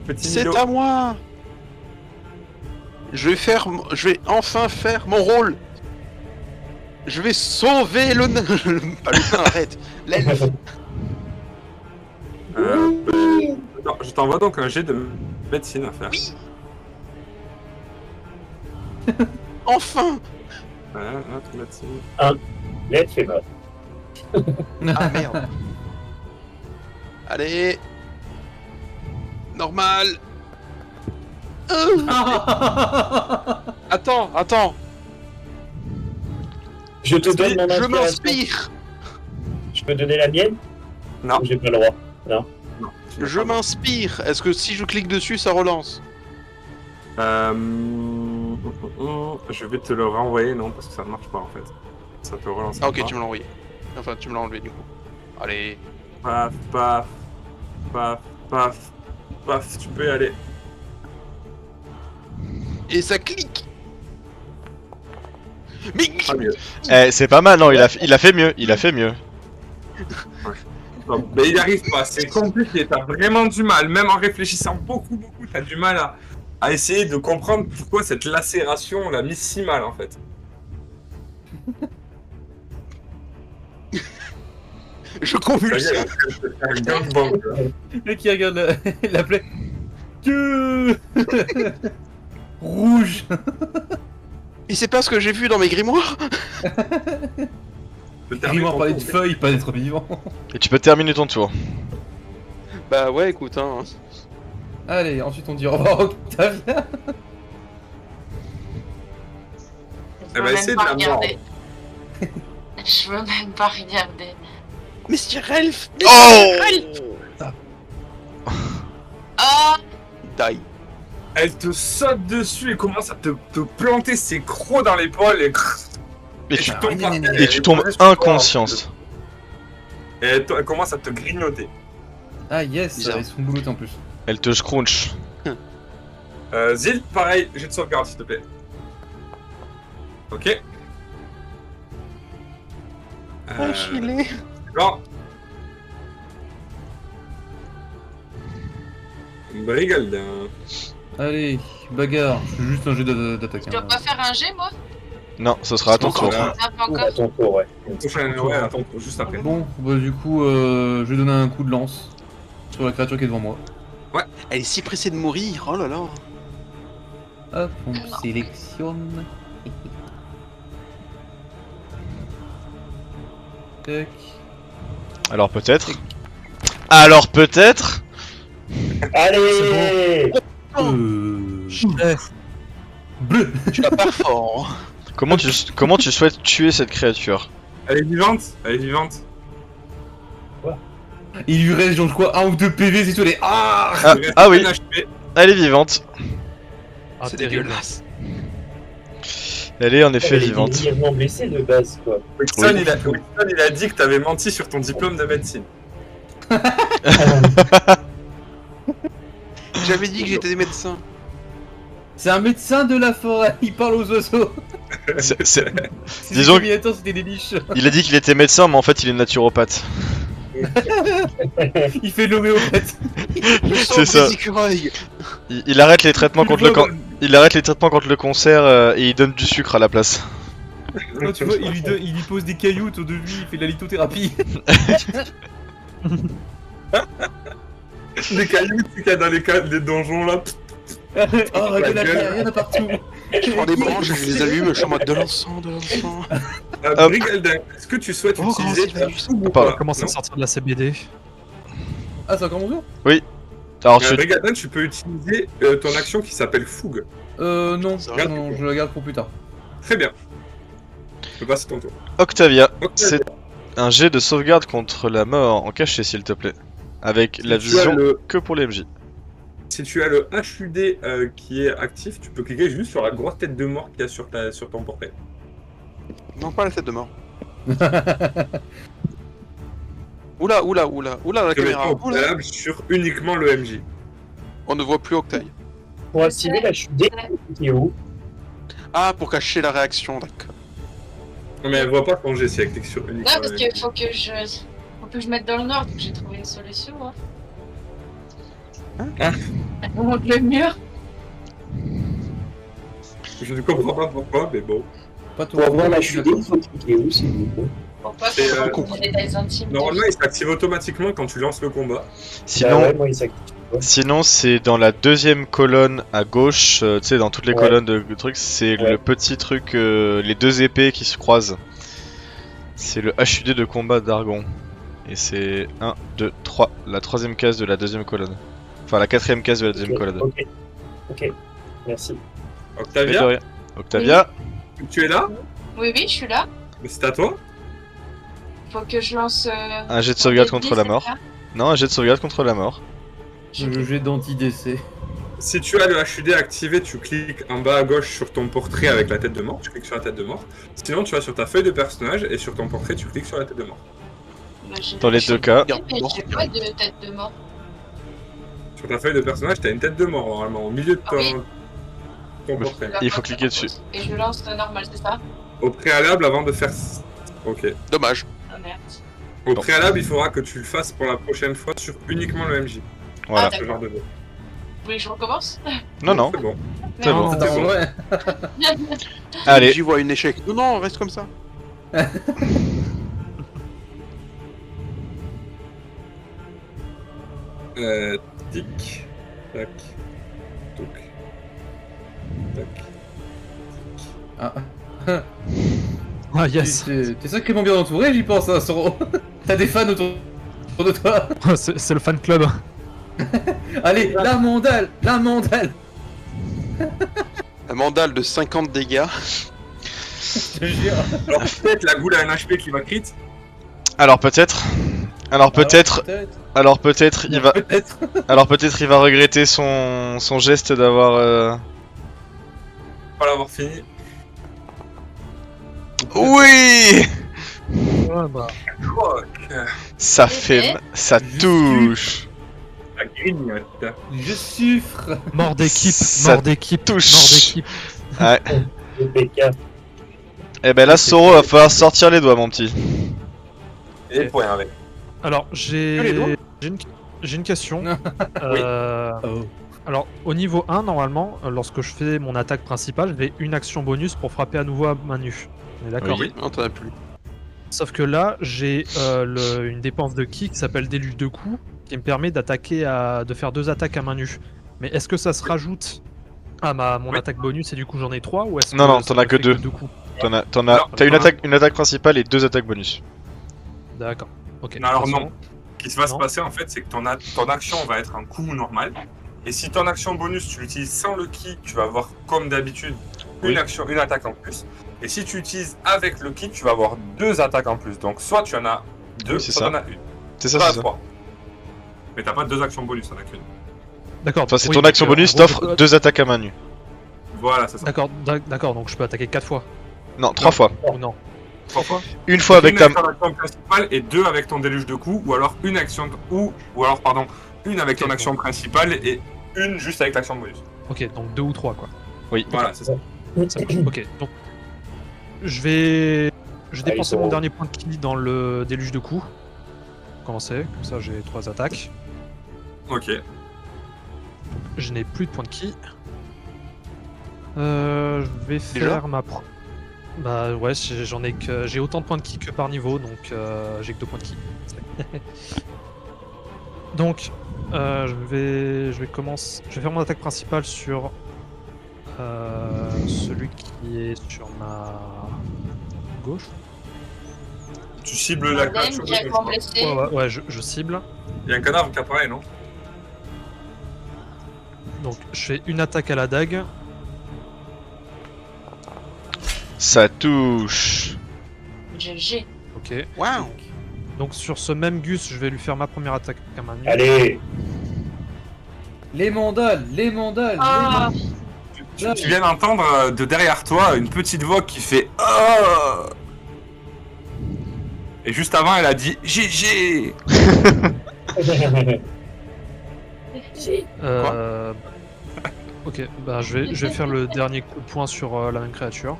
Petit
C'est
Milo.
à moi. Je vais enfin faire mon rôle. Je vais sauver le nain. Pas le nain, arrête. L'elfe.
Non, je t'envoie donc un jet de médecine à faire.
Oui. Enfin.
Voilà, notre médecine.
L'elfe est mort.
Ah merde. Allez. Normal. Attends.
Je te donne mon
Je
inspiration.
m'inspire.
Je peux donner la mienne?
Non.
Ou j'ai pas le droit?
Non,
Je m'inspire. Est-ce que si je clique dessus, ça relance?
Je vais te le renvoyer, non, parce que ça ne marche pas en fait. Ça te relance.
Ah ok,
pas.
tu me l'as envoyé. Enfin, tu me l'as enlevé du coup. Allez.
Paf, paf, paf, paf, paf, tu peux y aller.
Et ça clique. Mais
Pas mieux.
C'est pas mal, non, il a fait mieux, il a fait mieux.
Non, mais il n'y arrive pas, c'est compliqué, t'as vraiment du mal, même en réfléchissant beaucoup, t'as du mal à essayer de comprendre pourquoi cette lacération l'a mis si mal en fait.
je
Ça y
convulsionne.
est, c'est un gangbang, là.
Le mec qui regarde la plaie. Que rouge.
Et c'est pas ce que j'ai vu dans mes grimoires.
Je termine
Grimoire
ton
parler
tour,
de feuilles, pas d'être vivant.
Et tu peux terminer ton tour.
Bah ouais, écoute, hein.
Allez, ensuite on dit au revoir Octavia.
Je
Elle va
veux
essayer
même
de
pas
la
regarder. Je veux même pas regarder.
Mr. Elf.
Oh
Oh,
Die.
Elle te saute dessus et commence à te planter ses crocs dans l'épaule
Et tu,
tombes par terre,
et tu tombes
elle reste sur toi,
inconscience.
Et elle commence à te grignoter.
Ah yes,
Bizarre.
ils se font boulotter en plus.
Elle te scrunch.
Zil, pareil, jet de sauvegarde s'il te plaît. Ok.
Enchilé.
Bon. Brigaldin.
Allez, bagarre. C'est juste un jeu d'attaque.
je dois
hein.
pas faire un jet, moi?
Non, ce sera à ton tour.
Voilà.
Ah, pas
Ou
encore.
à ton tour, ouais.
Prochaine, ouais, attends, juste après.
Bon, bah du coup, je vais donner un coup de lance sur la créature qui est devant moi.
Elle est si pressée de mourir. Oh là là.
Hop, on sélectionne. Tac.
Alors peut-être. Alors peut-être.
Allez.
Eh,
Bleu.
Tu l'as pas fort.
Comment tu souhaites tuer cette créature?
Elle est vivante. Elle est vivante.
Il lui reste genre je crois 1 ou 2 PV, c'est tout les. Ah
Ah,
Il reste
ah oui,
un HP.
elle est vivante.
ah,
C'est
terrible.
dégueulasse.
Elle est en effet
Elle est
vivante.
grièvement blessée de base, quoi.
Wilson, il a dit que t'avais menti sur ton diplôme de médecine.
J'avais dit que j'étais des médecins.
C'est un médecin de la forêt, il parle aux oiseaux.
C'est-
Si
Disons que-
Terminator, c'était des niches.
Il a dit qu'il était médecin, mais en fait il est naturopathe.
Il fait de l'homéopathe.
C'est ça.
Des écureuils.
Il arrête les traitements contre il arrête les traitements contre le cancer et il donne du sucre à la place.
Non, tu vois, il lui pose des cailloux autour de lui, il fait de la lithothérapie.
Les cailloux qu'il y a dans les donjons là.
Oh, regarde, il y en a partout.
Je prends des branches, je les allume, je suis en mode de l'encens, de l'encens.
Hop.
Brigaldin, est-ce que tu souhaites
Oh,
utiliser
comment
ta
c'est
fougue ou
Pardon.
pas?
On commence à
Non.
sortir de la CBD.
Ah, c'est encore mon tour?
Alors tu...
Brigaldin, tu peux utiliser ton action qui s'appelle fougue.
Non,
C'est vrai,
non, je la garde pour plus tard.
Très bien. Tu peux passer ton tour.
Octavia,
Ok.
c'est un jet de sauvegarde contre la mort en cachet s'il te plaît. Avec la
Si tu as
vision
le-
que pour les MJ.
Si tu as le HUD qui est actif, tu peux cliquer juste sur la grosse tête de mort qu'il y a sur ton portrait.
Non, pas la tête de mort. Oula, oula, oula, oula, la
Tu mets
caméra.
au
Oula.
préalable sur uniquement le MJ.
On ne voit plus Octail.
Pour activer la chute qui est où?
Ah, pour cacher la réaction, d'accord.
Non, mais elle voit pas quand si elle clique sur uniquement
Non,
le
parce
MJ.
qu'il faut que je mette dans le nord, donc j'ai trouvé une solution.
Hein
On monte le mur.
Je ne comprends pas pourquoi, mais bon.
Pas tout.
Pour avoir la chute, il faut cliquer où, s'il vous plaît?
Pour pas
C'est,
qu'on ait des détails intimes.
Normalement, il s'active automatiquement quand tu lances le combat.
Sinon,
Bah ouais, moi, il s'active.
sinon c'est dans la deuxième colonne à gauche, tu sais dans toutes les
Ouais.
colonnes de trucs, c'est
Ouais.
le petit truc, les deux épées qui se croisent. C'est le HUD de combat d'Argon. Et c'est 1, 2, 3, la troisième case de la deuxième colonne. Enfin la quatrième case de la deuxième colonne.
Ok, ok, merci.
Mais de
Octavia,
rien. Octavia,
tu es là?
Oui, oui, je suis là.
Mais c'est à toi?
Faut que je lance.
un jet de sauvegarde
mon
contre la
dé,
mort.
c'est ça
Non, un jet de sauvegarde contre la mort.
Le jet d'anti-décès.
Si tu as le HUD activé, tu cliques en bas à gauche sur ton portrait avec la tête de mort. Tu cliques sur la tête de mort. Sinon, tu vas sur ta feuille de personnage et sur ton portrait, tu cliques sur la tête de mort.
Bah, j'ai-
Dans les deux cas.
Mais j'ai pas de tête de mort.
Sur ta feuille de personnage, t'as une tête de mort normalement au milieu de
Ah oui.
ton portrait.
Il faut cliquer dessus.
Et je lance normal, c'est ça?
Au préalable, avant de faire. Ok.
Dommage.
Ah merde.
Au
Bon.
préalable, il faudra que tu le fasses pour la prochaine fois sur uniquement le MJ.
Voilà.
Ah,
Ce genre de jeu.
Vous voulez que je recommence?
Non, non.
C'est bon.
C'est bon.
Merde.
Attends, ouais.
Allez,
J'y vois une échec. Non, non, reste comme ça.
Tic. Tac. Touc. Tac.
Ah.
Ah yes.
T'es sacrément bien entouré, j'y pense, hein, Soro. T'as des fans autour de toi.
C'est le fan club.
Allez, la mandale, la mandale.
Un mandale de 50 dégâts.
Je te jure.
Alors peut-être la goule a un HP qui va crit.
alors peut-être. Alors peut-être. Alors peut-être il va.
Peut-être.
Alors peut-être il va regretter son geste d'avoir.
Pas l'avoir fini.
Oui.
Ouais, bah.
Croc.
Ça fait. Ça touche.
La grignote.
Je souffre.
Mort d'équipe,
Ça
mort d'équipe,
touche.
mort d'équipe.
Ouais.
Le PK.
Et ben là, Soro va falloir sortir les doigts, mon petit.
Et point avec.
Alors,
Que les doigts
j'ai une question.
Non. Oh.
Alors, au niveau 1, normalement, lorsque je fais mon attaque principale, j'ai une action bonus pour frapper à nouveau à main nue. On est d'accord?
Oui.
Non, t'en as plus.
Sauf que là, j'ai une dépense de ki qui s'appelle déluge de coups, qui me permet de faire 2 attaques à main nue. Mais est-ce que ça se rajoute à mon
Oui.
attaque bonus et du coup j'en ai 3 ou est-ce
Non,
que
non,
ça
t'en as
me
que
fait
2.
deux coups
T'as
Alors,
une attaque principale et 2 attaques bonus.
D'accord. Ok.
Non, alors
de toute
non.
façon,
Ce qui va se
Non.
passer en fait, c'est que ton action va être un coup normal. Et si ton action bonus, tu l'utilises sans le ki, tu vas avoir comme d'habitude
Oui.
une attaque en plus. Et si tu utilises avec le ki, tu vas avoir 2 attaques en plus. Donc soit tu en as 2,
Oui, c'est
soit
ça.
tu en as une.
C'est ça,
Pas
c'est ça.
3. Mais t'as pas 2 actions bonus, t'en as qu'une.
D'accord.
Enfin, c'est
oui,
ton
donc,
action
en
bonus
gros,
t'offre 2 attaques à main nue.
Voilà, c'est ça.
D'accord, donc je peux attaquer 4 fois.
Non, 3 fois.
Ou non?
3 fois.
Une fois avec ta...
Une avec ton action principale et 2 avec ton déluge de coups, ou alors une action une avec ton
Ok,
action principale et une juste avec l'action bonus.
Ok, donc 2 ou 3 quoi.
Oui.
Voilà, c'est ça.
Ça marche. Ok, donc je vais dépenser
ils
mon
sont-
dernier point de ki dans le déluge de coups. Commencer, comme ça j'ai 3 attaques.
Ok.
Je n'ai plus de points de ki. Je vais
Déjà
faire ma pro... Bah ouais, j'ai autant de points de ki que par niveau, donc j'ai que 2 points de ki. Donc je vais faire mon attaque principale sur celui qui est sur ma gauche.
Tu cibles la
Madame,
créature de gauche,
directement
quoi.
blessé.
Ouais, je cible.
Il y a un cadavre qui apparaît, non?
Donc je fais une attaque à la dague.
Ça touche.
GG.
Ok.
Waouh.
Donc sur ce même Gus, je vais lui faire ma première attaque à main nue.
Allez,
Les mandales, les mandales,
Ah.
Tu viens d'entendre de derrière toi une petite voix qui fait oh. Et juste avant, elle a dit GG.
Ok, bah je vais faire le dernier coup de poing sur la même créature.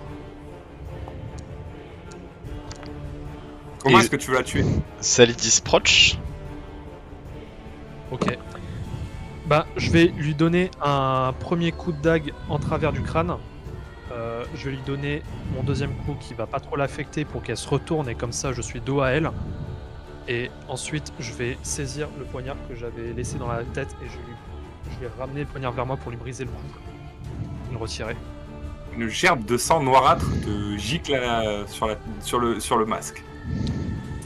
Comment
Et-
est-ce que tu veux la tuer?
Salidis Proch.
Ok. Bah je vais lui donner un premier coup de dague en travers du crâne. Je vais lui donner mon deuxième coup qui va pas trop l'affecter pour qu'elle se retourne et comme ça je suis dos à elle. Et ensuite je vais saisir le poignard que j'avais laissé dans la tête et je vais ramener le poignard vers moi pour lui briser le cou. Le retirer.
Une gerbe de sang noirâtre te gicle sur le masque.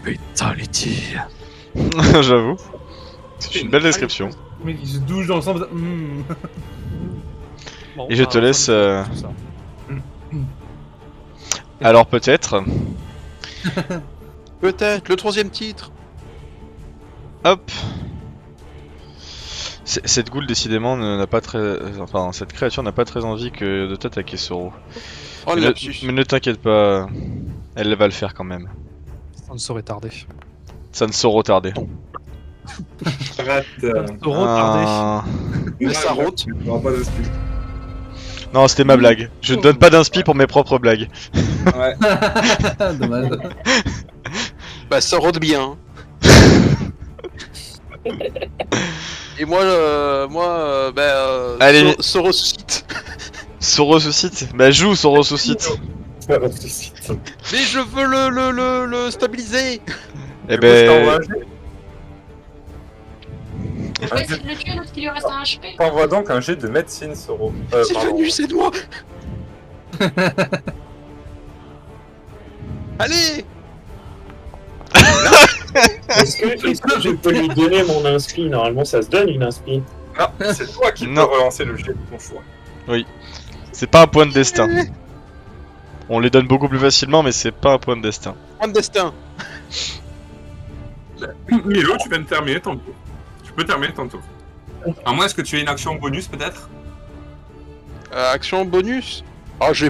Fatality.
J'avoue. C'est une belle description.
Mais il se douche dans le sang.
Bon,
Et je te laisse,
tout ça.
Alors peut-être...
Peut-être le 3ème titre.
Hop. Cette ghoul décidément n'a pas très... Enfin, cette créature n'a pas très envie que de t'attaquer, Soro.
Oh
Mais
le
ne,
lapsus.
mais ne t'inquiète pas, elle va le faire quand même.
Ça ne saurait tarder.
Ça ne saurait tarder.
Arrête.
Saurait tarder.
Ah.
Ça rote.
Il n'y aura pas de speed.
Non, c'était ma blague. Je ne donne pas d'inspi pour mes propres blagues.
Ouais.
Dommage.
Bah ça rote bien. Et moi,
Allez.
se ressuscite.
Soro suscite. Bah joue Soro suscite.
Mais je veux le stabiliser.
Eh
Du coup, je
ben...
t'envoie-
Je vais essayer de le tuer parce qu'il lui reste un HP.
t'envoie donc un jet de médecine, Soro.
C'est
Pardon.
venu, c'est moi. Allez.
est-ce que je peux lui donner mon inspi? Normalement, ça se donne une inspi.
Non, c'est toi qui peux
Non.
relancer le jet de ton choix.
C'est pas un point de destin. On les donne beaucoup plus facilement, mais c'est pas un point de destin.
Point de destin.
Milo, tu viens de terminer ton tour. Tu peux terminer ton tour. À moins est-ce que tu as une action bonus peut-être?
Action bonus. Oh, je vais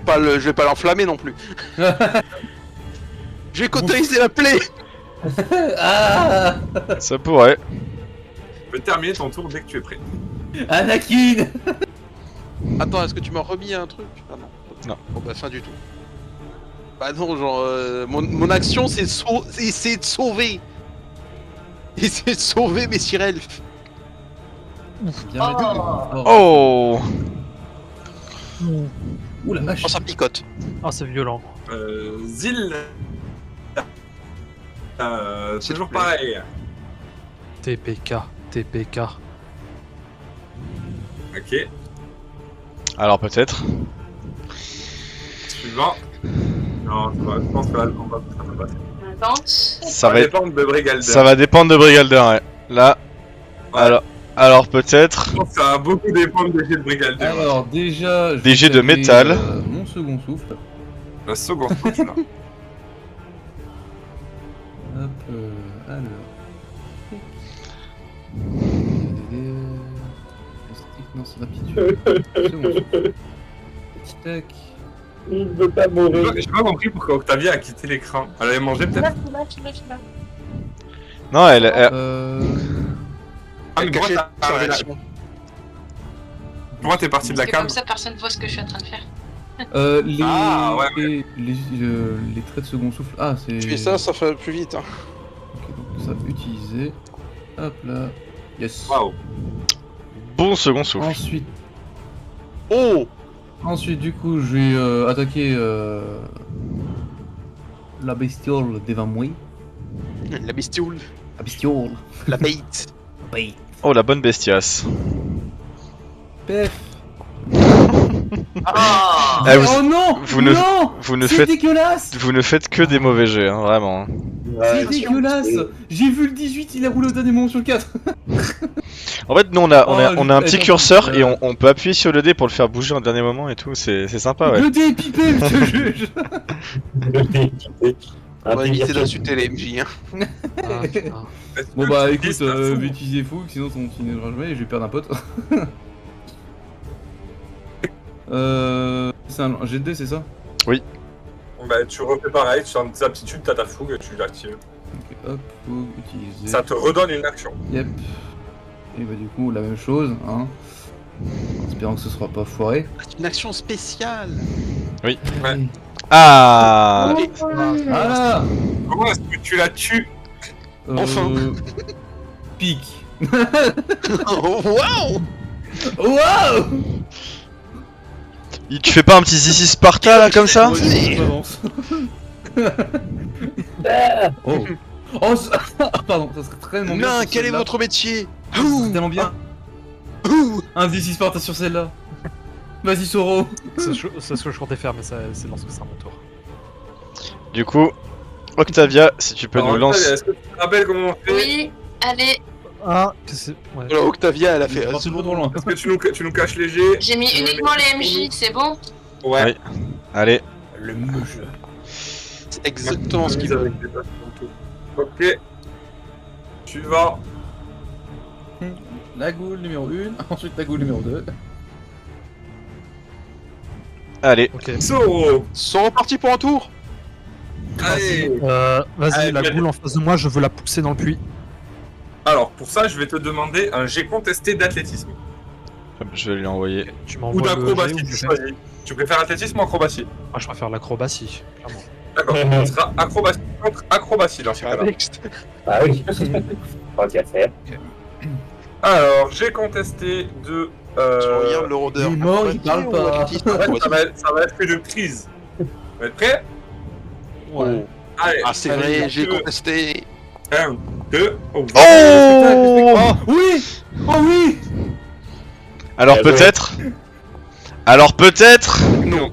pas l'enflammer non plus. Je vais cautériser la plaie.
Ah,
Ça pourrait.
Tu peux terminer ton tour dès que tu es prêt.
Anakin.
Attends, est-ce que tu m'as remis un truc? Ah non.
Non.
Bon bah ça du tout. Bah non, genre mon action c'est essayer de sauver. Essayer de sauver mes sirelfs.
Bien les deux.
Oh.
Ouh la vache.
Oh ça picote.
Ah, c'est violent.
Zil.
S'il
Toujours
te plaît.
pareil.
TPK.
Ok.
Alors peut-être.
Suivant. Non, ça va, je pense que là, on va passer.
Tente.
Ça va être...
dépendre de Brigalder.
Ça va dépendre de Brigalder, ouais. Là,
Ouais.
alors peut-être...
Je pense que ça va beaucoup dépendre des jets de Brigalder.
Alors déjà, je
Des
vais
jets de
taper,
métal.
mon second souffle.
Le second souffle.
Hop, alors. Non, c'est l'aptitude. Second souffle. Tac.
Il ne veut pas mourir.
J'ai pas compris pourquoi Octavia a quitté l'écran. Elle avait mangé peut-être.
Non, elle...
Ah, mais
Caché
pourquoi t'as
sur
changé la-
l'action.
Pourquoi t'es parti de la
Parce que
cam?
comme ça, personne voit ce que je suis en train de faire.
Les,
Ah, ouais,
les traits de second souffle. Ah, c'est.
Tu fais ça, ça fait plus vite. Hein.
Ok, donc ça, utiliser. Hop là. Yes.
Waouh.
Bon second souffle.
Ensuite,
Oh
du coup, je vais attaquer la bestiole devant moi.
La bestiole.
La bestiole.
La bait.
Bait.
Oh, la bonne bestiasse.
Pef.
Ah
Eh,
Oh non
vous ne-
Non
Vous ne
C'est
faites...
dégueulasse
Vous ne faites que des mauvais jets, hein, vraiment. hein.
C'est dégueulasse J'ai vu le 18, il a roulé au dernier moment sur le 4.
En fait, nous on a
Oh,
un petit
attends,
curseur et on peut appuyer sur le dé pour le faire bouger en dernier moment et tout, c'est sympa, ouais.
Le dé est pipé, je te juge.
On va éviter d'insulter les MJ. Hein.
Ah, putain.
Bon bah écoute,
c'est un fou.
vais utiliser fou, sinon on continuera jamais et je vais perdre un pote. C'est un jet de dé, c'est ça?
Bah, tu refais pareil, tu as des aptitudes, t'as ta fougue et tu l'actives.
Ok, hop, fougue, utiliser.
Ça te redonne une action.
Yep. Et bah du coup, la même chose, hein. En espérant que ce sera pas foiré.
C'est une action spéciale.
Ouais.
Ah
Ah
Comment est-ce que tu la tues?
Enfin.
Pique.
Oh, waouh
Waouh
Tu fais pas un petit zizi Sparta là comme ça?
J'avance. Oh. Oh, pardon, ça serait tellement bien.
Nain,
sur
quel est
celle-là.
votre métier
Ça serait tellement bien.
Ouh.
Un D6 Sparta sur celle-là. Vas-y, Soro.
C'est ce que je comptais faire, mais c'est lorsque c'est à mon tour.
Du coup, Octavia, si tu peux
Alors,
nous lancer...
Est-ce que tu te rappelles comment on fait?
Oui, allez,
Ah, ouais.
Voilà, Octavia, elle a fait.
C'est parti trop loin.
Est-ce que tu nous caches les jets?
j'ai mis uniquement les MJ, c'est bon?
Ouais.
Oui. Allez,
Le meuge.
C'est exactement ce qu'il veut.
Avec des passes dans tout. Ok. Suivant.
La goule numéro 1, ensuite la goule numéro 2.
allez.
Ok.
Soro.
Sont repartis pour un tour.
Allez.
Vas-y,
Allez,
la
allez.
boule en face de moi, je veux la pousser dans le puits.
Alors, pour ça, je vais te demander un jet contesté d'athlétisme.
Je vais lui envoyer.
Tu
Ou
m'envoies le jet
d'acrobatie,
ou
tu
du jet.
choisis. Tu préfères athlétisme ou acrobatie?
Moi, je préfère l'acrobatie, clairement.
D'accord, ce sera acrobatie contre acrobatie dans ce cas-là.
Ah oui. Pas qu'à faire.
Alors, j'ai contesté de.
Tu regardes le rôdeur.
Il est mort, il parle pas.
Ouais, ça va être une prise. Vous êtes prêts?
Ouais.
Allez.
Ah, c'est
allez,
vrai, j'ai
deux,
contesté.
1, 2, oh!
Oh
Oui. Oh oui.
Alors
Bien joué.
peut-être... Alors peut-être...
Non.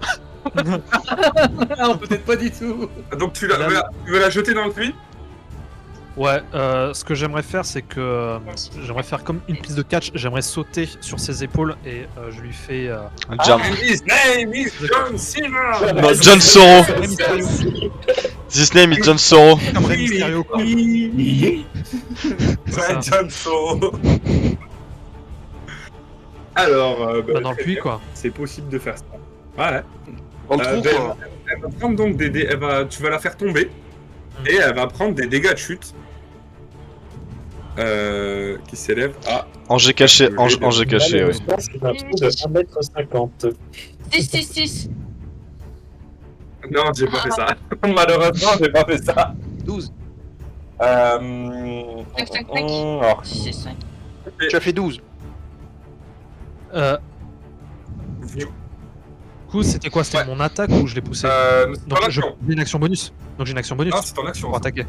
Alors peut-être pas du tout.
Donc tu veux la jeter dans le puits?
Ouais, ce que j'aimerais faire, c'est que j'aimerais faire comme une prise de catch. J'aimerais sauter sur ses épaules et je lui fais.
Un jump.
His name is John Cena!
Non, John Soro. This name is John Soro.
Comme Rey Mysterio, quoi.
Ouais,
ça.
John Soro. Alors,
Bah, dans le puits, quoi.
c'est possible de faire ça. Ouais.
Dans le trou,
Ben,
quoi.
elle va prendre donc des dés, tu vas la faire tomber et elle va prendre des dégâts de chute qui s'élèvent à.
En jet caché, en jet caché, oui.
Malheureusement, c'est un trou de 1m50.
6.
Non, j'ai pas fait ça. Malheureusement, j'ai pas fait ça.
12.
Tac, tac, tac.
Alors,
6 5.
Tu as fait 12.
Du coup, c'était quoi? C'était
Ouais.
mon attaque ou je l'ai poussé?
c'est ton
Donc,
action.
j'ai une action bonus. Donc, j'ai une action bonus
Ah, c'est ton action.
pour attaquer.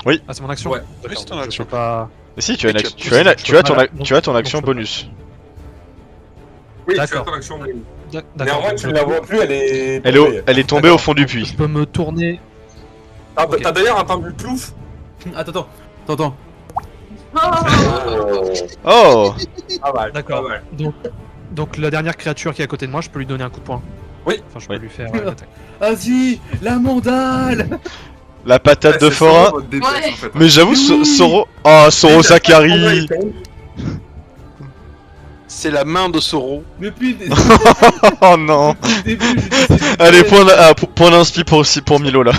Oui.
Ah, c'est mon action?
Ouais.
D'accord,
Oui, c'est ton
donc je
action.
peux pas.
Mais si, tu as,
Mais
tu
tu
as,
as-
tu as ton,
voilà,
tu as ton
donc
action
je peux pas.
bonus.
Oui, tu as
D'accord.
ton action.
D'accord.
Néanmoins,
donc
tu ne la vois plus, elle est.
Elle est tombée au fond du puits.
Je peux me tourner.
Ah,
Ok.
t'as d'ailleurs entendu plouf.
Attends. T'entends.
Oh
Ah ouais,
D'accord.
pas mal.
Donc la dernière créature qui est à côté de moi, je peux lui donner un coup de poing.
Oui.
Enfin, je peux
Oui.
lui faire une attaque.
Ah si, la mandale.
La patate
Ouais,
de
c'est
forain.
Soro, votre DPS,
Ouais.
en fait.
Mais j'avoue,
Oui.
Soro. Oh, Soro
Il
Zachary.
tombe.
C'est la main de Soro.
Depuis le
Oh non.
début, j'ai décidé de-
Allez, point d'inspi pour Milo là.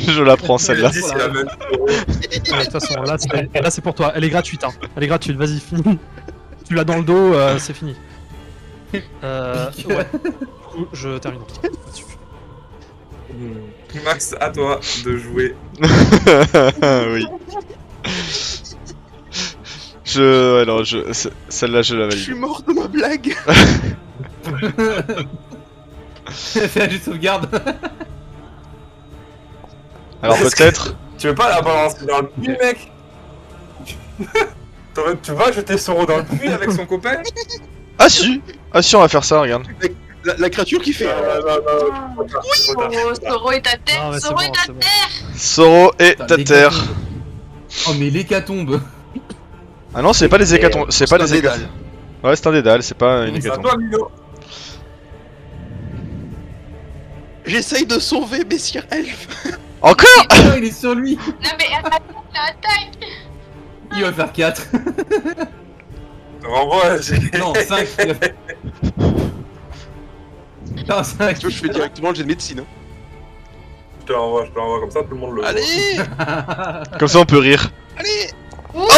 Je la prends celle-là.
Je l'ai dit, c'est la même.
De toute façon, là c'est pour toi. Elle est gratuite. Hein. Elle est gratuite. Vas-y, finis. Tu l'as dans le dos, c'est fini. Ouais. Du coup, je termine là-dessus.
Max, à toi de jouer.
Oui. Celle-là, je la
Je suis
valide.
mort de ma blague.
Fais un jet de sauvegarde.
Alors peut-être.
Tu veux pas la balancer dans le puits, mec? Tu vas jeter Soro dans le puits avec son copain?
Ah si, on va faire ça, regarde.
La créature qui fait.
Soro est à terre.
Non, mais c'est
Soro
bon,
est à
c'est bon.
Soro est
Putain,
à terre.
l'hécatombe. Oh mais l'hécatombe.
Ah non, c'est pas les hécatombes, c'est pas
un
les hécatombes.
dédale.
Ouais, c'est un dédale, c'est pas une
C'est à
hécatombe.
toi, Milo.
J'essaye de sauver Messire Elf.
Encore.
Oh, il est sur lui.
Non mais attaque.
Il va faire 4.
Renvoie,
Non, 5. Non, 5.
Tu vois, je fais directement le jet de médecine. Hein.
je te l'envoie comme ça, tout le monde le voit.
Allez.
Comme ça on peut rire.
Allez.
Oh,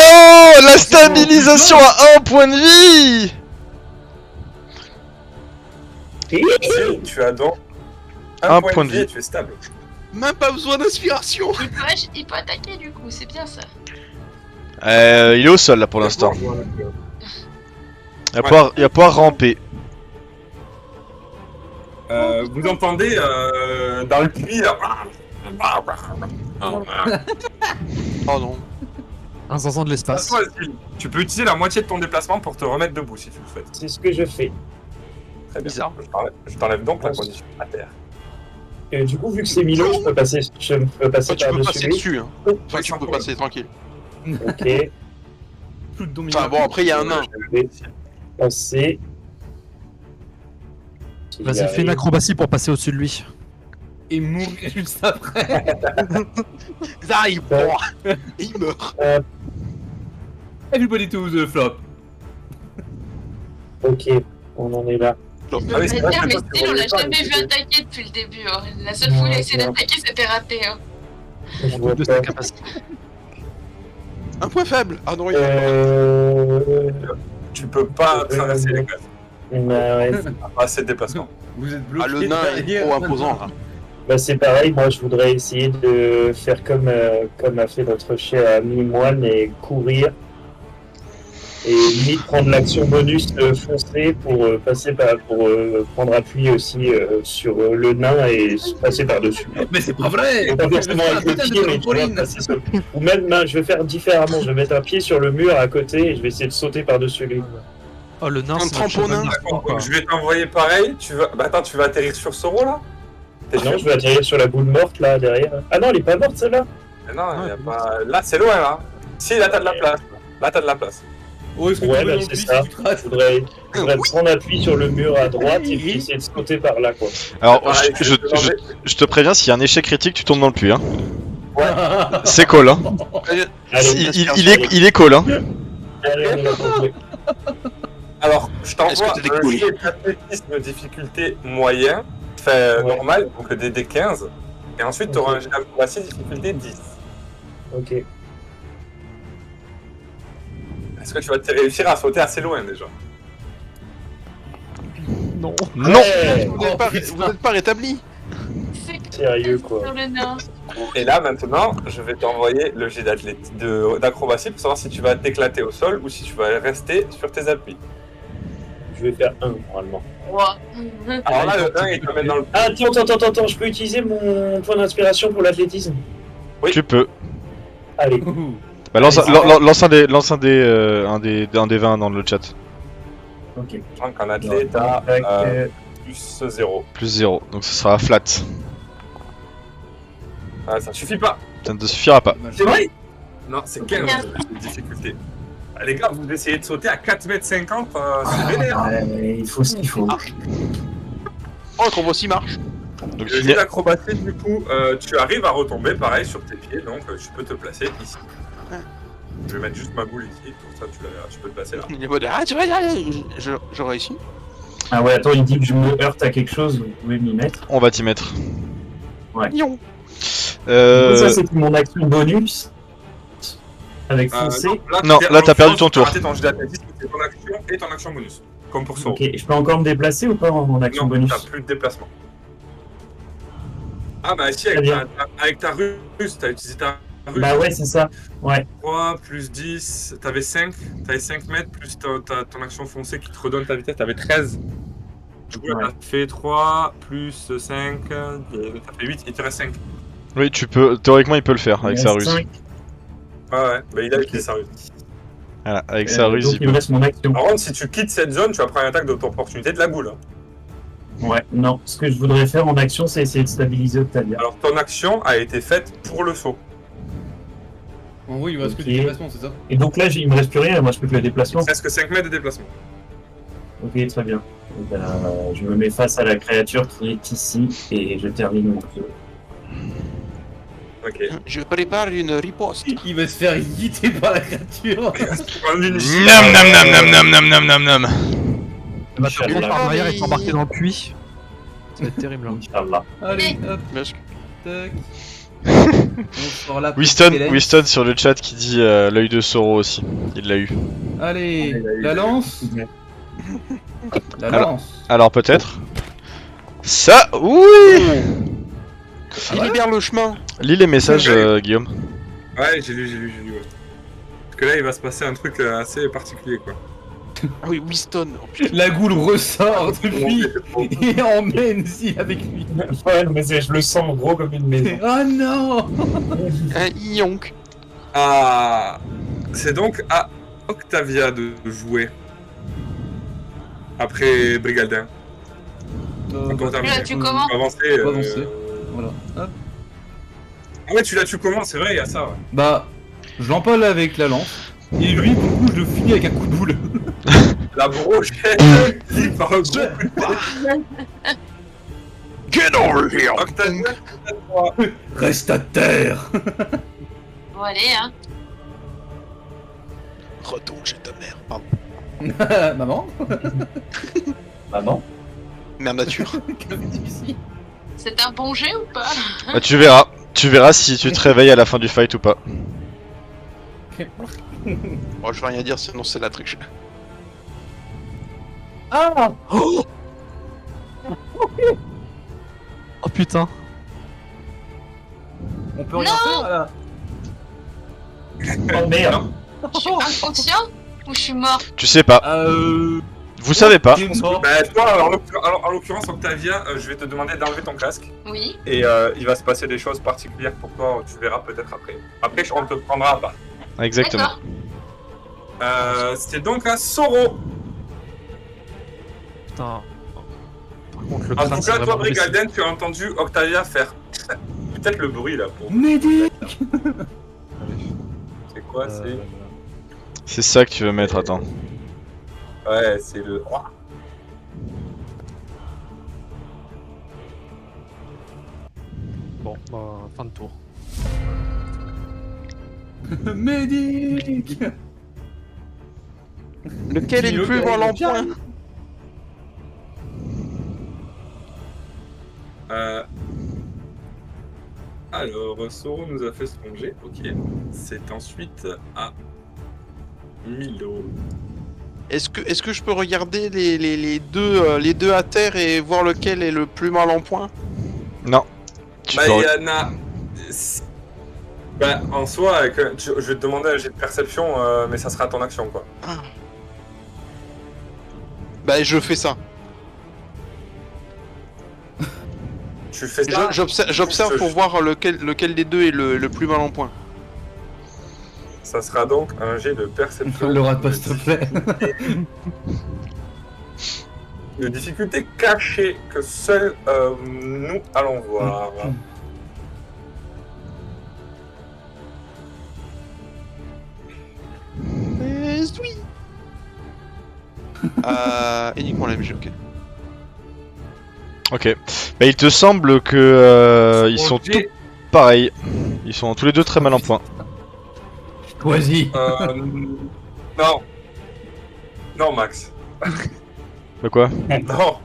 la stabilisation à 1 point de vie.
Tu as donc
Un
un
point
point
de
de vie
vie.
et tu es stable.
Même pas besoin d'inspiration.
Il peut attaquer du coup, c'est bien ça.
Il est au sol là pour l'instant. Il va pouvoir ramper.
Vous entendez dans le puits là.
Oh non.
Un zinzin de
À
l'espace.
toi, Zil. Tu peux utiliser la moitié de ton déplacement pour te remettre debout si tu le souhaites.
C'est ce que je fais.
Très bien.
Bizarre.
Je t'enlève donc la condition à terre.
Et du coup, vu que c'est Milo, je peux passer
Toi, tu peux
par-dessus
passer
lui.
dessus. Hein.
Oui,
Toi, tu
sans
peux
problème.
passer tranquille.
Ok.
Enfin bon, après il y a un nain.
Je vais passer. S'il
Vas-y, fais une
arrive.
acrobatie pour passer au-dessus de lui.
Et mourir juste après.
Ah, il prend. Et il meurt.
Everybody to the flop.
Ok, on en est là.
Ah oui,
Mais
c'est vrai
dire,
que
mais
toi, tu
Steel, on l'a
voyais pas,
jamais
mais
vu
c'était-
attaquer depuis le début. Hein. La seule fois où il a essayé
Ouais,
d'attaquer, c'était raté. Hein.
Je vois
De
pas.
sa capacité.
Un point faible. Ah non, il
Tu peux pas traverser les cases.
Bah, ouais.
Pas assez de déplacement.
Vous êtes
Ah,
bloqué.
le nain est
derrière.
trop imposant là.
Bah, c'est pareil, moi je voudrais essayer de faire comme a fait notre cher ami Moine et courir. Et limite prendre l'action bonus foncer pour prendre appui aussi sur le nain et passer par-dessus.
Mais c'est pas vrai.
Pas forcément avec le
Putain de
pied, mais tu vois,
trampoline.
passer sur- Ou même, je vais faire différemment, je vais mettre un pied sur le mur à côté et je vais essayer de sauter par-dessus lui.
Oh, le nain,
Un
c'est notre
tramponin.
cheval d'arçon, quoi.
Donc, je vais t'envoyer pareil. Tu vas. Bah attends, tu vas atterrir sur Soro là? T'es
Non,
sûr?
je vais atterrir sur la boule morte là derrière. Ah non, elle est pas morte celle-là.
Mais non, y a pas. Là, c'est loin là. Si, là, t'as de la place. Là, t'as de la place.
Oh, est-ce que
Ouais,
tu veux
bah,
dans le
c'est
puits
ça.
si tu te rates?
Je voudrais prendre appui sur le mur à droite et puis essayer de sauter par là quoi.
Alors,
Pareil,
je te préviens, s'il y a un échec critique, tu tombes dans le puits. Hein.
Ouais.
C'est call. Hein.
Allez,
Il est call. Hein.
allez, on l'a compris.
Alors, je
Est-ce
t'envoie
que t'as des
un
couilles
jet d'athlétisme de difficulté moyen, fait
Ouais.
normal, donc le DD 15. Et ensuite, tu auras un jet d'acrobatie difficulté 10.
Ok.
Est-ce que tu vas te réussir à sauter assez loin déjà?
Non.
Non.
Ouais,
Vous n'êtes pas rétabli.
C'est que
Sérieux quoi.
sur le nain.
Et là, maintenant, je vais t'envoyer le jet d'acrobatie pour savoir si tu vas t'éclater au sol ou si tu vas rester sur tes appuis.
Je vais faire un normalement.
Ouah.
Alors là, le 1, il te met dans le...
Ah, attends, je peux utiliser mon point d'inspiration pour l'athlétisme.
Tu peux.
Allez.
Bah, lance un des 20 dans le chat.
Ok.
Je crois qu'en athlète, t'as plus 0.
Plus 0. Donc ce sera flat.
Ah, ça suffit pas.
Ça ne te suffira pas.
C'est vrai. Non, c'est 15 de difficulté. Ah, les gars, vous essayez de sauter à 4,50 m, c'est vénère.
Il faut ce qu'il faut.
Oh, le combo aussi marche.
Donc
Le jet d'acrobatie, du coup, tu arrives à retomber pareil sur tes pieds, donc tu peux te placer ici.
Ouais.
Je vais mettre juste ma boule ici, pour ça tu la verras, tu peux te placer là.
Il est en mode, ah, tu vois, je réussis.
Ah ouais, attends, il dit que je me heurte à quelque chose, vous pouvez m'y mettre.
on va t'y mettre.
Yon.
Du coup, ça, c'était mon action bonus. Avec foncé.
Non, là, t'as perdu ton tour.
Tu as raté ton jet d'athlétisme, c'est ton action et ton action bonus. Comme pour Soro.
Ok, je peux encore me déplacer ou pas en action
Non,
bonus?
t'as plus de déplacement. Ah bah si,
Très bien.
avec ta ruse, t'as utilisé ta ruse.
Bah ouais, c'est ça. Ouais.
3 plus 10, t'avais 5 mètres, plus ton action foncée qui te redonne ta vitesse, t'avais 13. Du coup, là,
Ouais.
t'as fait 3 plus 5, t'as fait 8, il te reste 5.
Oui, tu peux. Théoriquement, il peut le faire avec sa ruse.
Ah ouais, bah il a utilisé sa ruse.
Voilà, avec sa ruse,
Donc
il
il me
peut.
reste mon action.
Par contre, si tu quittes cette zone, tu vas prendre une attaque d'opportunité de la boule. Hein.
Ouais, non. Ce que je voudrais faire en action, c'est essayer de stabiliser Octavia.
Alors, ton action a été faite pour le saut.
En gros, il va se que
Ok.
du déplacement, c'est ça?
Et donc là, il me reste plus rien, moi je peux que le déplacement.
Presque 5 mètres de déplacement.
Ok, très bien. Et ben, je me mets face à la créature qui est ici et je termine mon tour.
Ok.
Je prépare une riposte.
Il va se faire guider par la créature.
Prends une
Nam nam nam nam nam nam nam nam nam.
Elle va te
Inch'Allah.
prendre par derrière et t'embarquer dans le puits. Ça va être terrible. Hein.
Inch'Allah.
Allez, hop,
Parce
tac. On sort la petite squelette.
Winston sur le chat qui dit l'œil de Soro aussi. Il l'a eu.
Allez,
Il a eu
la
des-
lance. La
Alors.
lance.
Alors peut-être. Ça, oui.
Il libère le chemin.
Lis les messages, Guillaume.
Ouais, j'ai lu. Ouais. Parce que là, il va se passer un truc assez particulier, quoi.
Ah oui, Winston. Oh, putain.
La goule ressort depuis et emmène Zil avec lui.
Ouais, mais je le sens gros comme une maison.
Oh non.
Un yonk.
Ah, c'est donc à Octavia de jouer. Après Brigaldin. Quand t'as
Là, tu commences.
avancé.
Faut avancer. Voilà. Hop.
Ah ouais, tu commences, c'est vrai, il y a ça, ouais.
Bah, je l'empale avec la lance. Et lui, pour le coup, je le finis avec un coup de boule.
La brochette qui par un gros coup de poing.
Get over here.
Octavia,
Reste à terre.
Bon, allez, hein.
Retourne chez ta mère. Pardon.
Maman.
Maman.
Mère nature.
Comme difficile.
C'est un bon jet ou pas?
Bah, tu verras. Tu verras si tu te réveilles à la fin du fight ou pas.
Bon, je vais rien dire, sinon c'est la triche.
Ah.
Oh putain.
On peut rien faire là.
Oh merde.
Je suis inconscient ou je suis mort?
Tu sais pas. Vous savez pas.
T'es mort.
bah, toi, en l'occurrence, Octavia, je vais te demander d'enlever ton casque.
Oui.
Et il va se passer des choses particulières pour toi, tu verras peut-être après. Après, on te prendra à part.
Exactement.
D'accord.
C'est donc à Soro.
Putain. Par contre, le
En
crâne,
tout
c'est
cas, toi,
vraiment blessé.
Brigalden, tu as entendu Octavia faire peut-être le bruit là pour.
Médic.
C'est quoi? C'est.
C'est ça que tu veux mettre, attends.
Ouais, c'est le. Ouah.
Bon, bah, fin de tour.
Médic.
Lequel est le plus grand point?
Alors, Soro nous a fait son jet, ok. C'est ensuite à Milo.
Est-ce que je peux regarder les deux à terre et voir lequel est le plus mal en point?
Non. Tu
Bah,
peux-
il y en a. Bah, en soi, je vais te demander un jet de perception, mais ça sera ton action, quoi.
Bah, je fais ça.
Tu fais ça.
J'observe pour voir lequel des deux est le plus mal en point.
Ça sera donc un jet de perception.
Le rate pas, s'il te plaît.
De difficulté cachée que seuls nous allons voir.
Uniquement la MJ, ok.
Ok. Bah, il te semble que ils sont tous
J'ai-
pareils. Ils sont tous les deux très mal en point.
Vas-y.
Non. Non, Max.
Bah quoi?
Non.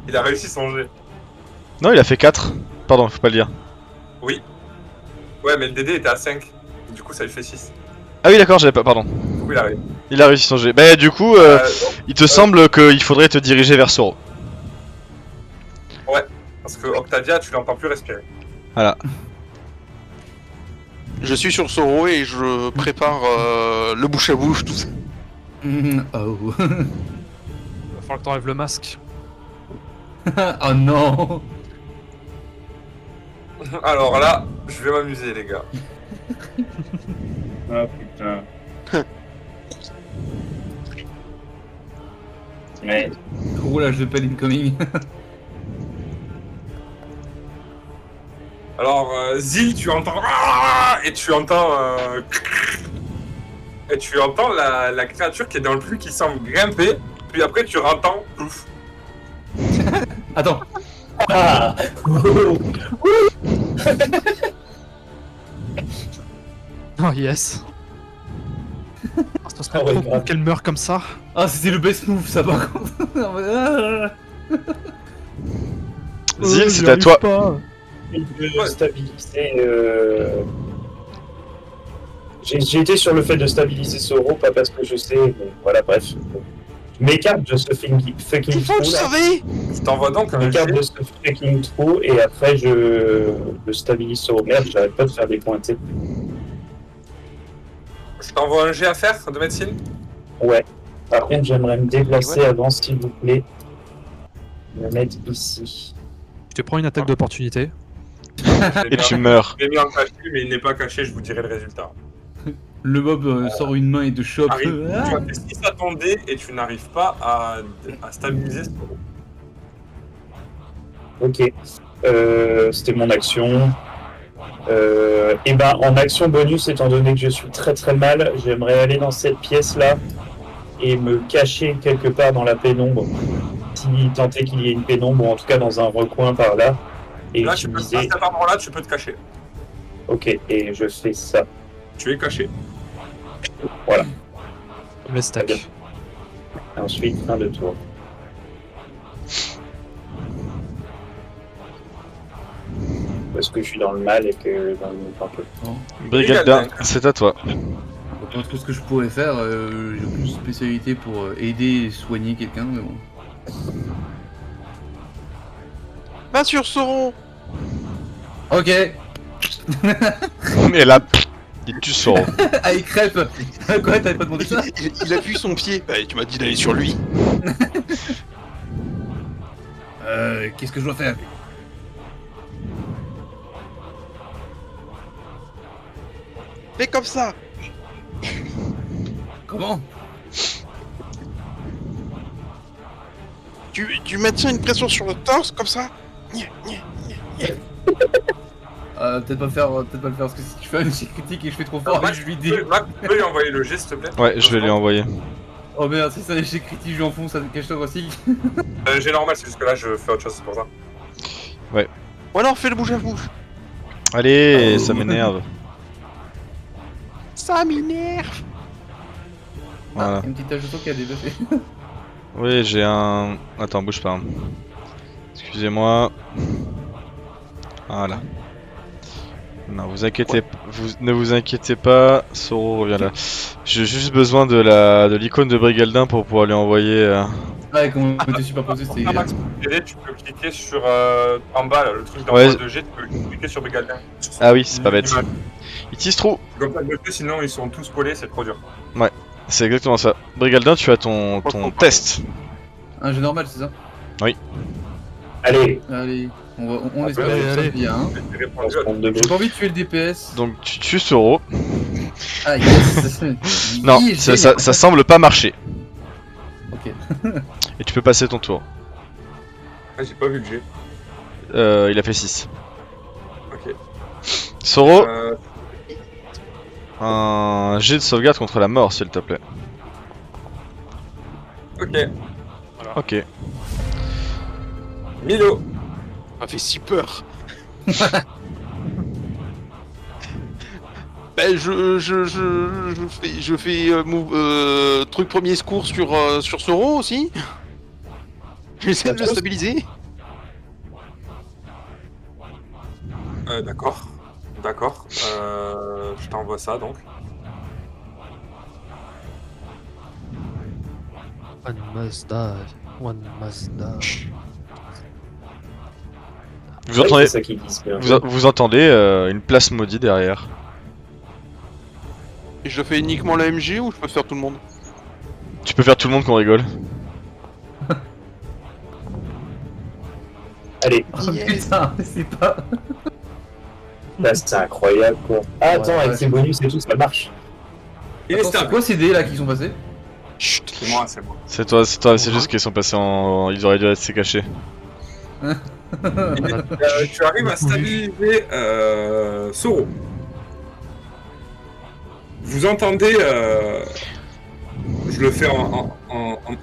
Il a réussi son jet.
Non, il a fait 4. Pardon, faut pas le dire.
Oui. Ouais, mais le DD était à 5. Du coup, ça lui fait 6.
Ah oui, d'accord, j'avais pas. Pardon.
Du coup, il a réussi.
Il a réussi son jet. Bah, du coup, il te semble qu'il faudrait te diriger vers Soro.
Parce que Octavia, tu l'entends plus respirer.
Voilà.
Je suis sur Soro et je prépare le bouche à bouche, tout ça.
Oh.
Va falloir que t'enlèves le masque.
Oh non.
Alors là, je vais m'amuser, les gars.
Ah putain. Mais
Roulage de pelle incoming.
Alors, Zil, tu entends. Ah et tu entends. Et tu entends la créature qui est dans le flux qui semble grimper. Puis après, tu entends. Plouf.
Attends.
ah
Oh yes. Ça serait
Ah ouais,
trop
grave.
cool qu'elle meure comme ça.
Ah, c'était le best move, ça par contre.
Zil,
j'y
c'est à
arrive
toi.
pas.
de stabiliser. J'ai été sur le fait de stabiliser Soro, pas parce que je sais, mais voilà, bref. Je m'écarte de ce fucking
Faut
trou
le
là.
savez.
Je t'envoie donc
Je
un
m'écarte
jet.
de ce fucking trou et après je stabilise Soro. Merde, j'arrête pas de faire des pointés.
Je t'envoie un jet à faire de médecine.
Ouais. Par contre, j'aimerais me déplacer avant, s'il vous plaît. Me mettre ici.
Je te prends une attaque d'opportunité.
Et tu meurs.
Je l'ai mis en caché, mais il n'est pas caché, je vous dirai le résultat.
Le mob sort une main et te chope.
Arrive,
Ah.
tu as fait 6 à ton dé et tu n'arrives pas à stabiliser ce robot.
Ok. C'était mon action. Et ben, en action bonus, étant donné que je suis très très mal, j'aimerais aller dans cette pièce-là et me cacher quelque part dans la pénombre. Si tant est qu'il y ait une pénombre, ou en tout cas dans un recoin par là. Et
Là, tu peux, à
utiliser.
cet endroit-là, tu peux te cacher.
Ok, et je fais ça.
Tu es caché.
Les stacks.
Et ensuite, fin de tour. Parce que je suis dans le mal et que dans le un peu.
Brigadin, c'est à toi.
Je pense que ce que je pourrais faire, j'ai aucune spécialité pour aider et soigner quelqu'un, mais bon.
Va sur Soro.
Ok.
Et là, il tue Soro.
Ah, il crêpe. Quoi, t'avais pas demandé ça?
Il appuie son pied. Bah, tu m'as dit d'aller sur lui.
Qu'est-ce que je dois faire?
Fais comme ça.
Comment?
Tu maintiens une pression sur le torse comme ça.
Peut-être pas le faire parce que si tu fais un échec critique et je fais trop fort,
Max,
je lui
tu
dis.
peux lui envoyer le jet, s'il te plaît?
Ouais, je vais lui envoyer.
Oh merde, si c'est un échec critique, je lui enfonce, ça cache toi aussi.
Un jet normal, c'est juste que là, je fais autre chose, c'est pour ça.
Ou alors fais le bouche à bouche.
Allez, ça m'énerve.
Ça m'énerve.
Voilà.
Une petite tache de sang qui a débuffé.
Oui, j'ai un... Attends, bouge pas. Excusez-moi. Voilà. Non, ne vous inquiétez pas, Soro revient là. J'ai juste besoin de l'icône de Brigaldin pour pouvoir lui envoyer...
Ouais, comment t'es superposé, c'était
Ah,
idéal.
Max, pour t'aider, tu peux cliquer sur en bas, là, le truc d'envoi
Ouais.
de jet, tu peux cliquer sur Brigaldin.
Ah oui, c'est pas bête. Il tisse trop.
Comme ça, le fait, sinon ils sont tous collés, c'est trop dur.
C'est exactement ça. Brigaldin, tu as ton test.
Un jeu normal, c'est ça?
Allez,
Allez, on espère
allez,
que ça
allez.
bien. Hein.
J'ai
on
répondu
se
à
compte de
J'ai
gauche.
pas envie de tuer le DPS.
Donc tu tues Soro.
Ah yes.
Non,
Oui,
ça semble pas marcher.
Ok.
Et tu peux passer ton tour.
Ah, j'ai pas vu le jet.
Il a fait 6.
Ok.
Soro,
Euh,
un jet de sauvegarde contre la mort, s'il te plaît.
Ok.
Ok.
Milo.
Ça m'a fait si peur. Ben je fais truc premier secours sur Soro aussi. J'essaie de le stabiliser.
D'accord. D'accord. Je t'envoie ça donc.
One must die. One must die.
Vous entendez,
C'est ça qu'ils disent bien.
vous entendez une place maudite derrière.
Et je fais uniquement la MG ou je peux faire tout le monde?
Tu peux faire tout le monde qu'on rigole.
Allez,
Oh putain, c'est pas.
là c'est incroyable quoi. Ah, attends,
Ouais,
avec
ouais.
ces bonus et tout, ça marche.
Il est
Attends, c'est
stable.
quoi ces dés là qui sont passés?
Chut.
C'est moi, c'est moi.
C'est toi, c'est juste qu'ils sont passés en. Ils auraient dû rester cachés.
Tu arrives à stabiliser Soro. Vous entendez. Je le fais en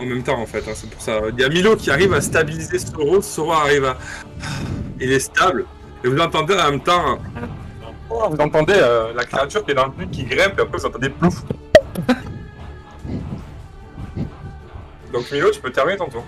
même temps en fait, hein, c'est pour ça. Il y a Milo qui arrive à stabiliser Soro. Soro arrive à. Il est stable. Et vous entendez en même temps. Vous entendez la créature qui est dans le but qui grimpe et après vous entendez plouf. Donc Milo, tu peux terminer ton tour.